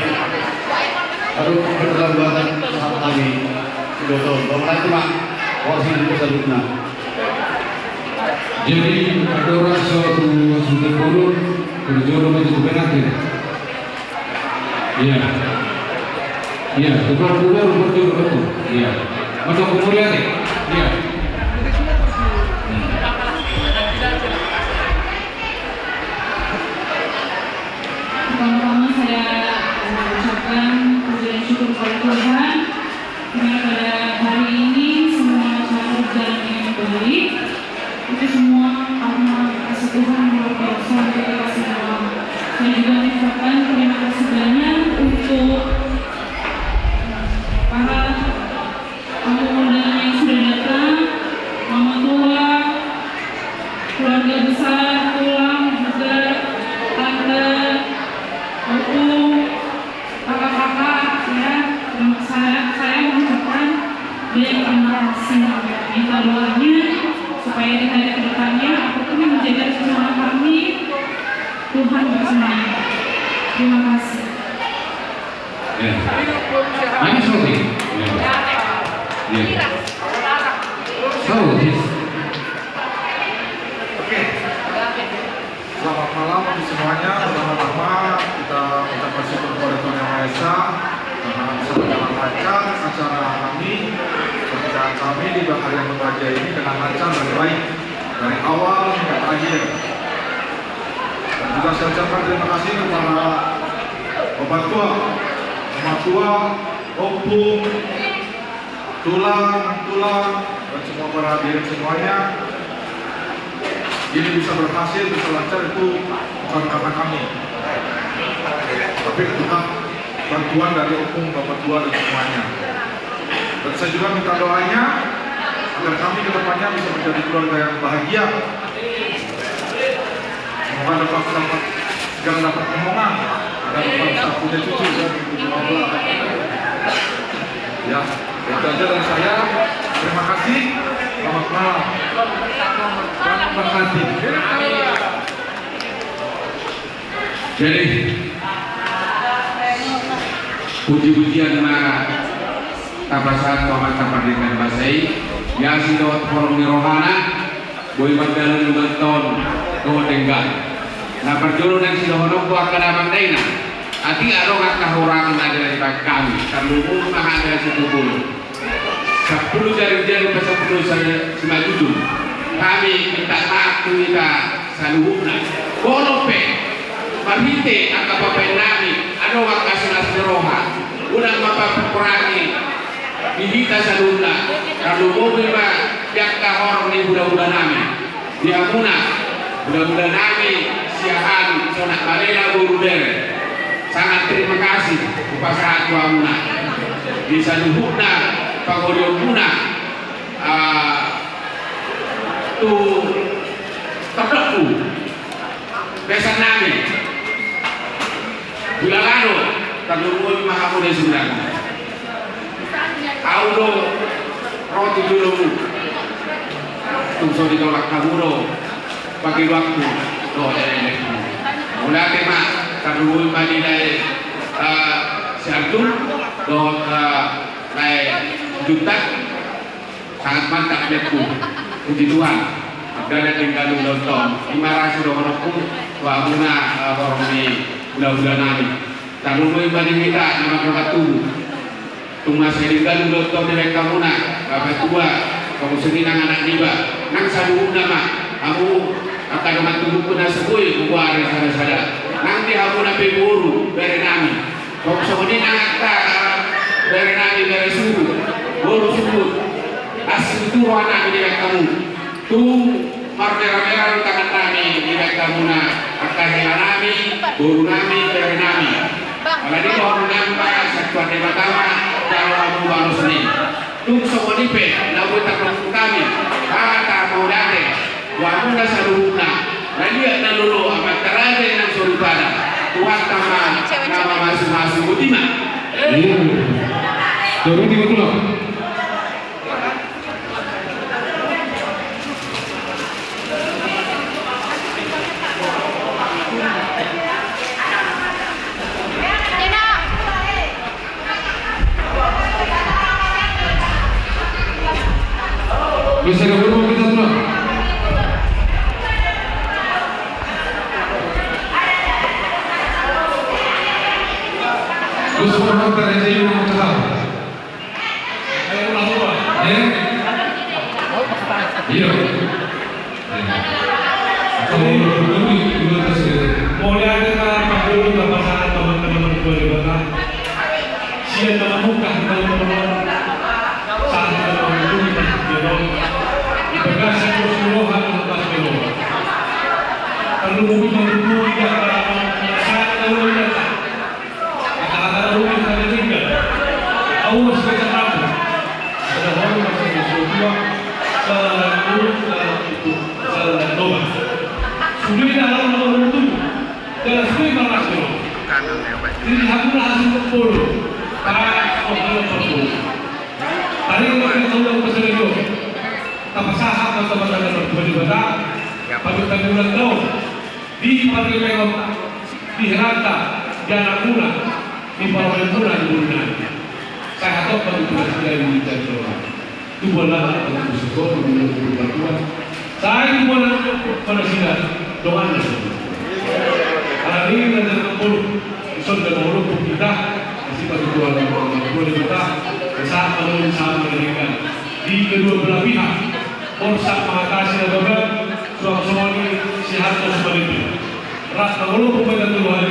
harus berlambatan saat kami sudah tahu bahwa cuma porsi itu selanjutnya. Jadi ada orang suatu sudah turun berjodoh itu benar. Iya. Iya, tukar berjodoh betul. Iya. Untuk kemuliaan. Iya. Pertama-tama saya mengucapkan puji dan syukur kepada Tuhan karena pada hari ini semua acara berjalan dengan baik. Itu semua karena kasih Tuhan luar biasa kita kasih Allah. Saya juga mengucapkan terima kasih banyak untuk para tamu undangan yang sudah datang, mama tua, keluarga besar, tulang, juga tante, aku, kakak-kakak, ya, dan saya mengucapkan banyak terima kasih. Minta doanya supaya di hari kedepannya apapun yang menjadi rencana kami, Tuhan berkenan. Terima kasih. Ya. Ini sorry. Ya. Sorry. Oke. Selamat malam bagi semuanya. Pertama-tama kita ucapkan syukur kepada Tuhan Yang Maha Esa karena bisa berjalan lancar acara kami. Pernikahan kami di hari yang berbahagia ini dengan lancar dan baik dari awal hingga akhir. Dan juga saya ucapkan terima kasih kepada Bapak Tua, Mama Tua, Opung, Tulang, dan semua para hadirin semuanya. Ini bisa berhasil, bisa lancar itu bukan karena kami, tapi tetap bantuan dari Opung, Bapak Tua, dan semuanya. Dan saya juga minta doanya agar kami ke depannya bisa menjadi keluarga yang bahagia. Semoga jangan dapat omongan, agar dapat punya cucu dan ya, itu aja dari saya. Terima kasih. Selamat malam. Terima kasih. Jadi puji-pujian maka tapasan paman tapardikan basai ya sidot forum di rohana boy magdalan beton ko tenggal na perjuru nang sidohono ko akan amang daina ati arong kahurangan ada di kami karlumun mahal situ bulu 10 jari-jari pasal 10 saya semajudun kami minta maaf kita saluhuna konope pamite akapapen nami ano wakasunas roha unang mapapakurangi dihita saluhuna kalau mobil mah yang kahor ni budak-budak nami dia muna budak-budak nami siahan sonak balela guru dere sangat terima kasih kepada tuamuna di saluhuna pangodion muna tu terdeku besan nami bulalano terlalu mahamu dari sebenarnya audo roti dulu tungso ditolak kamuro bagi waktu doa dari Mula tema kabului mani dari si Arjun doh naik juta sangat mantap lihatku. Puji Tuhan. Ada tinggal nonton. Terima kasih doh pun wa muna hormi bulan-bulan nani. Kabului mani kita nama kerbatu. Tunggu saya tinggal nonton di kamu nak. Bapak tua kamu senang anak niba. Nang sabu nama kamu akan membantu pun nasibui buat sada-sada. Nanti kamu nabi guru dari nami. Kamu semuanya angkat dari nami dari suku. Guru suku. Asli itu anak di kamu. Tu merah-merah tangan nami di kamu nak. Akan hilang nami, guru nami dari nami. Kalau di orang nampak satu hari pertama kalau kamu baru seni. Tu semua nipe, lalu tak kami. Kata mau datang. Wamuna saruna nalia nalulu amat teraje nang surubana Tuhan tambah nama masing-masing utima Jadi tiba dulu. Bisa berubah kita dulu. Terus orang kerja yang mau tahu. Iya. Mulai ada dulu pasangan teman-teman berlebaran. Siapa menemukan teman-teman saat menemukan jodoh. Berkasih keseluruhan lepas belum. Perlu membantu dia saat lalu datang. Kata-kata rumit ada tinggal. Allah sebagai Rabu. Ada orang masih bersyukur. Salah doa. Sudah dalam nomor 7. Dan sudah malas dulu. Jadi aku langsung berpuluh. Para orang berpuluh. Hari ini kita tahu pasal itu. Kapasahan teman-teman berbeda. Pada bulan tahun di Parlemen di Heranta Jana Puna di Parlemen Puna di Bulan. Saya tahu pada bulan dari Jawa. Itu bola untuk bersyukur untuk berbuat. Saya itu bola pada sidang doa hari ini ada 60 sudah mau kita masih pada dua kita saat sama mereka di kedua belah pihak Polsek mengatasi dan semua ini sihat dan sebaliknya rasa lalu kepada Tuhan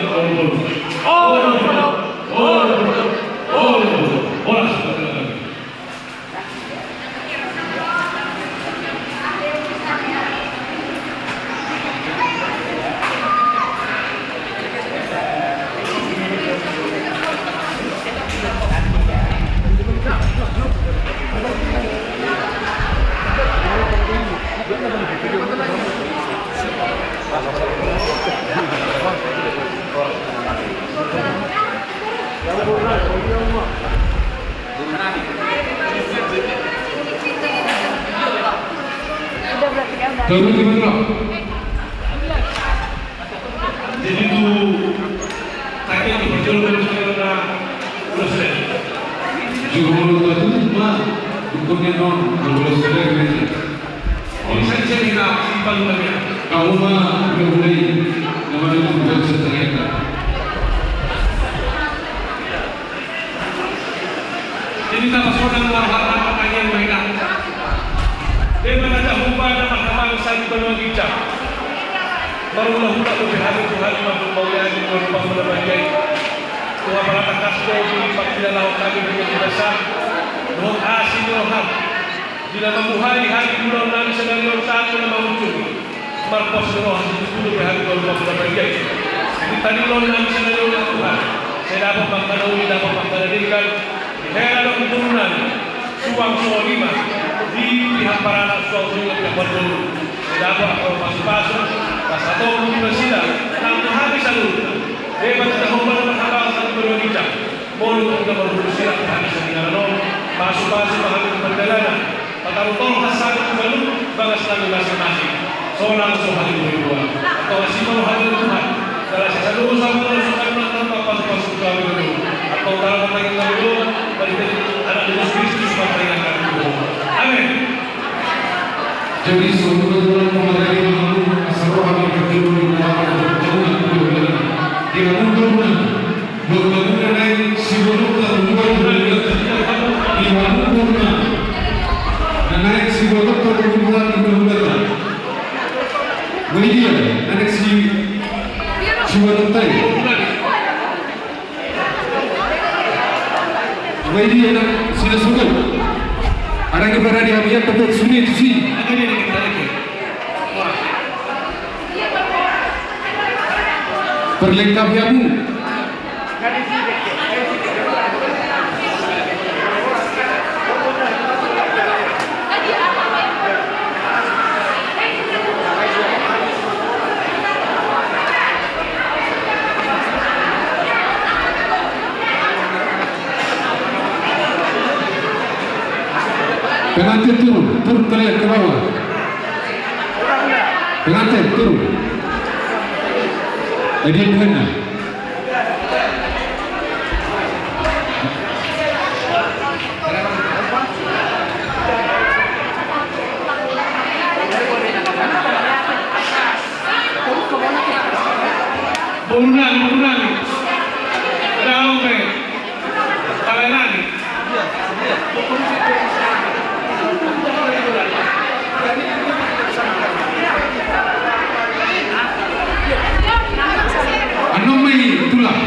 bola seperti itu. Terus tiba dulu. Jadi itu tadi diperjuangkan karena proses. Juru itu cuma bukannya non boleh saja gitu. Saya nak simpan banyak. Kamu mah boleh nama itu bukan setengah. Jadi kita seorang warga pertanyaan mereka. Dengan ada hubungan mahkamah saya berwajib. Barulah kita berhati Tuhan untuk maunya di rumah berbagai. Tuhan berkata kasih di panggilan lawan kami menjadi besar. Tuhan asin Tuhan. Bila memuhari-hari bulan Nabi sedang satu nama muncul. Marpos Roh itu berhati rumah berbagai. Jadi tadi lawan Nabi sedang Tuhan. Saya dapat mengetahui dapat mengatakan Hera keturunan suang solima di pihak para anak suang solima pihak berdulu. Dapat pasuk-pasuk pas atau presida langsung habis alur. Hebat kita hombal berhamba satu berwajib. Mulu kita berurusan habis dengan non pasuk-pasuk habis perjalanan. Patah tol hasan kembali bagas kami masing-masing. Seorang sohali berdua atau masih mau hadir Tuhan. Dan Sa luho sa mga nasukan na napapasok kami dulu. At pautara natin kami dulu, balikin anak Yesus Kristus papayan kami dulu. Amin. Jadi seluruh pemadai mampu asal kami berjumpa dalam pertemuan dengan mundur berbangun naik sibuk terbuat di mundur naik sibuk terbuat di mundur media naik sibuk tertai media nak sila suka ada yang berada di hadiah tempat sunyi tu sih. Perlengkap jamu. Pengantin turun kalian ke bawah. Pengantin turun. Jadi mana? Burunan. Raume. Talenani. Ano may tulang?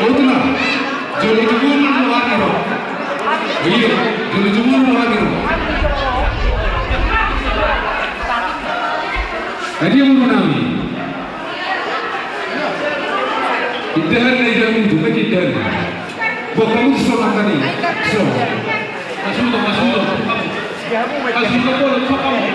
O tulang? Jolo jumur mo agiro. Iyo, jolo jumur mo agiro. Adi mo nami. Idahan na idahan mo juga idahan. Bokamu seorang tadi. So, Masuk. Masuk ke bola, kamu.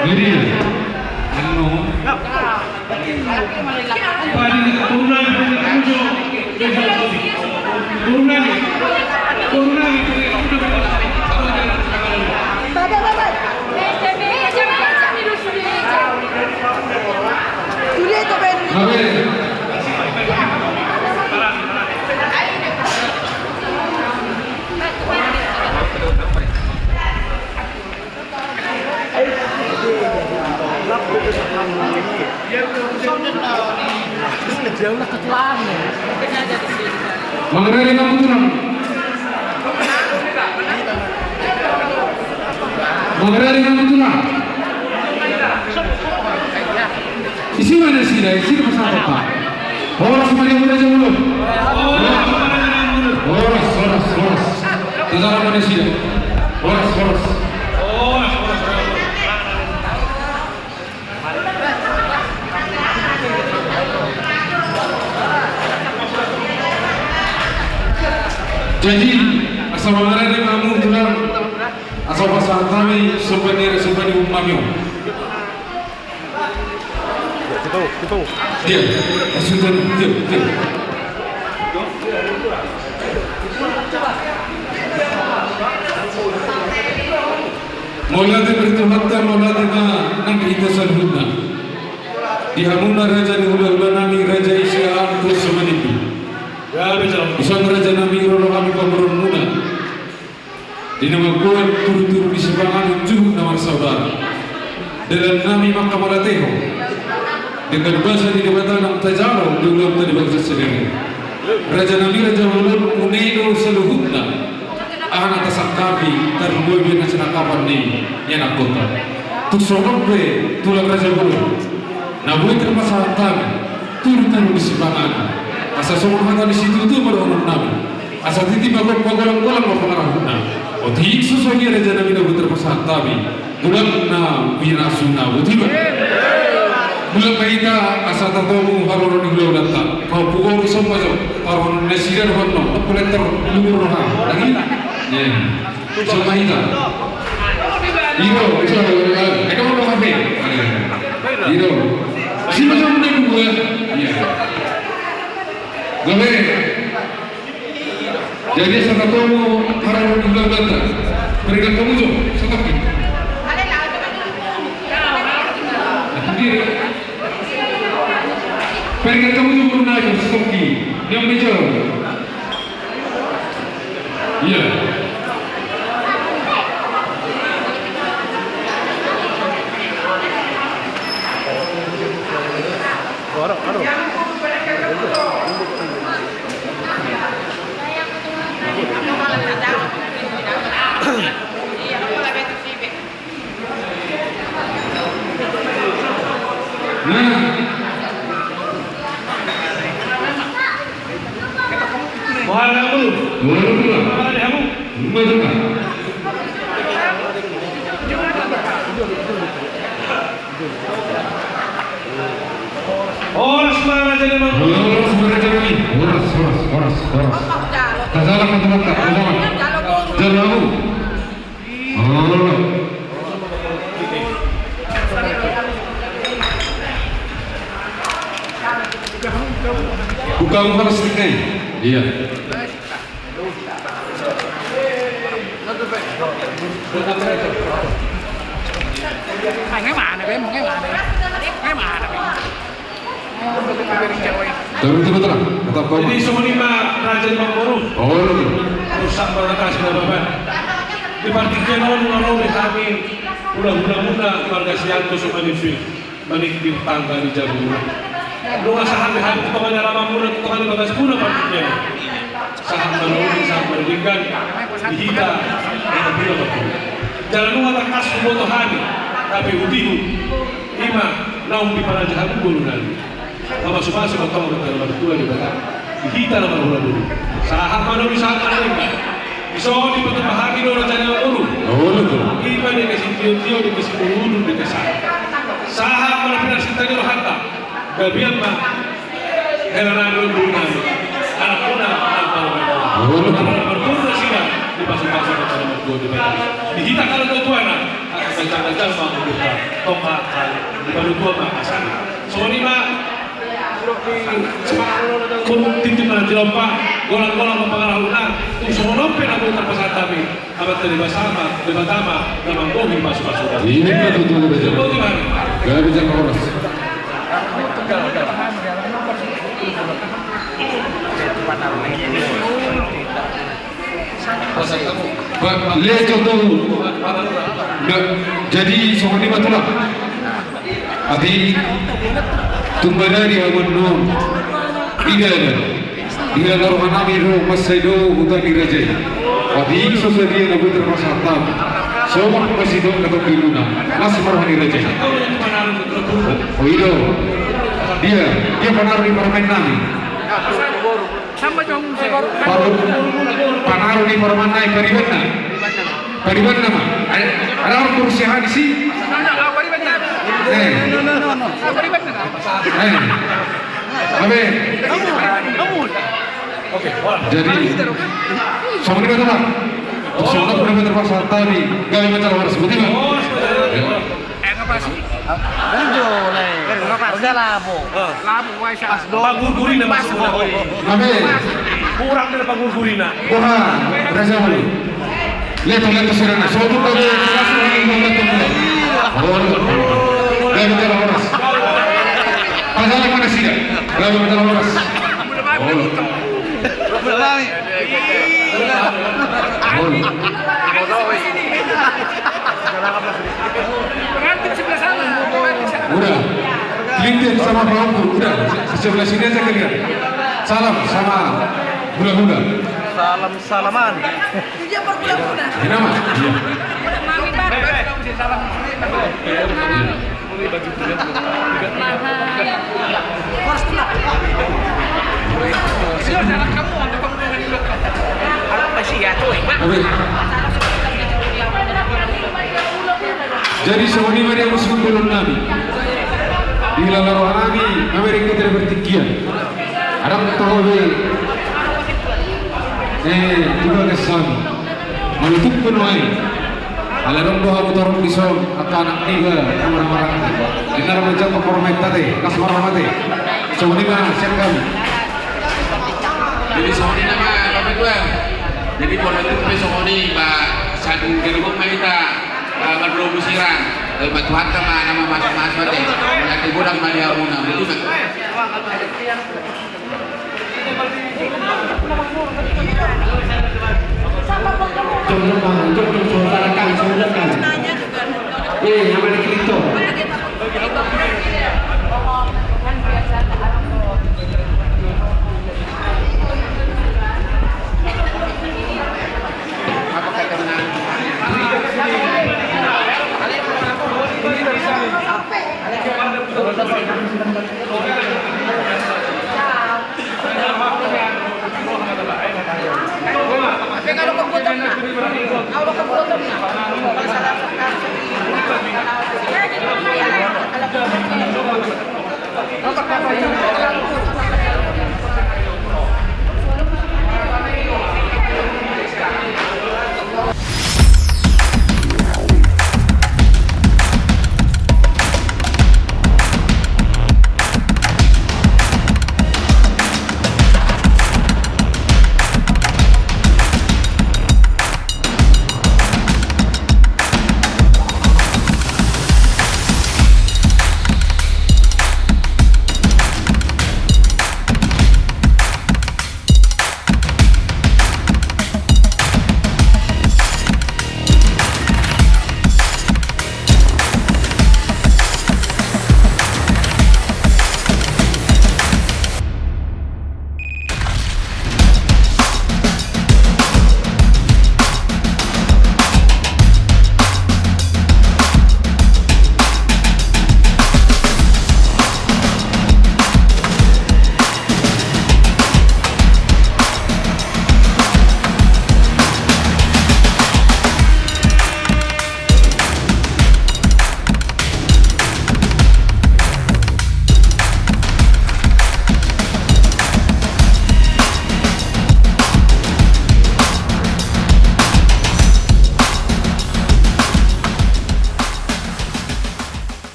Jadi, ano? Mengenai kamu tulang. Mengenai kamu tulang. Isi mana sih dah? Isi pasal apa? Orang semuanya muda jauh belum? Orang. Tazara mana sih dah? Orang. Jadi asal mengenai kamu tulang. Asal pasal kami souvenir umamio. Dia, sudah dia. Maulana bertuhatta maulana nang kita salhuna. Di hamuna raja ni hula nami raja Isya terus semanipi. Ya betul. Isang raja nami rolo kami pemurun muna. Di nama kuat turu-turu di sebangan juhud nama saudara. Dengan nami makamalateho. Dengan bahasa di debatan ang tajaro dulu tadi bahasa sendiri. Raja nami raja ulun uneino saluhudna. Ahan atas akabi terbuai bina senakapan ni yang nak kota. Tusolong be tulang raja ulun. Namun terpaksa kami turu-turu di sebangan. Asal semua kata di situ tu baru orang nami. asal titi bagolang-golang mapangarahuna. Otik susahnya raja nabi na putra pasat tabi. Bulan na binasuna utiba. Bulan baita asal tatomu haroron iglo lanta. Kau pukul semua jo. Haroron nasiran hono. Apuleter lumur roha. Lagi? Yeah. Semua ita. Iro, eka mau kafe. Iro. Siapa yang menang gue? Iya. Gawe. Jadi asal tatomu haroron iglo lanta. Mereka kamu jo. Sakit. Pergi kamu tu pun naik sekoki, yang meja. Ya. Mohon kamu. Mohon kamu. Horas mana jadi mang? Horas mana jadi? Horas. Kasalah mata-mata, kasalah. Jalan. Oh. Bukan horas ni. Iya. Betul lah. Tetap kau. Jadi semua lima raja lima burung. Oh, Rusak beratas sudah bapak. Dipartikan orang di kami. Udah keluarga siang tu semua di film. Manik di tangga di Jabura. Doa saham di hari kepada lama murah kepada bagas pula partinya. Saham menolong saham berdingkan dihita dan bila betul. Jangan lupa takas kebutuhan tapi utihu lima naum di para jahat bulu nanti. Bapak supaya bertemu dengan berdua di belakang dihita nama bulan dulu. Saham menolong saham berdingkan. Iso di betul bahagi orang jangan urut. oh betul. Iman yang kasih tio dikasih urut dikasih. Saham menolong sintanya rohanta. Gabian mah helanan dulu nanti. Anak puna anak berpura sila di pasang-pasang kepada berdua di belakang. Dihita kalau tuan nak akan kencang-kencang mau membuka tongkat di berdua mah asal. Soalnya mah tintin nanti lompat golang-golang mempengaruhi untuk semua lompat aku terpasang kami abad terlibat sama debat sama memang bohong masuk-masuk. Ini betul betul. Gak bisa horas. Lihat contoh. Jadi soal ini betul lah. Adi tumbadari amanum. Ida norman amiru masaido utan diraja. Adi sosiri nabi terpasatam. Semua masih dong dapat diluna. Masih marhani raja. Oh itu. Dia penaruh di permen nami. Sama dong. Penaruh di permen nami pariban nama. Ada orang kursi hadis sih. Abe. Jadi sama ini betul lah. Semua benar terpaksa tadi. Gak macam orang sebut ini. Udah labo Pagurgurina mas Abe. kurang dari pagurgurina. Wah, rasa boleh. Lihat serana. Soalnya tadi langsung ini membantu. Oh, gak macam orang. Pasal mana sih? Gak macam orang. Udah, Clinton sama Prabowo udah sebelah sini aja kalian. Salam sama hula-hula. Salaman. Dia bergula-gula. Kenapa? Iya. Mami Pak. Salam. Harus tenang. Kamu Oke. Jadi Saudi Maria musuh belum nabi. Di lalu nabi Amerika tidak bertikian. Ada tahu juga kesami. Menutup penuai. Alarong doa mutarong disol at anak niga kamar-marang. Dengar macam performa tadi, kasmar mati. Saudi mana siap kami. Jadi Saudi nama apa itu? Jadi boleh tu Saudi saat gerubuk kita berproduksiran batuan sama nama mas mati. Yang digudang Maria Una betul tak? Jom saudarakan. Yang mana kita? Apa kata menang? Tapi kalau kepotong na, kalau kepotong na, kalau salah kalau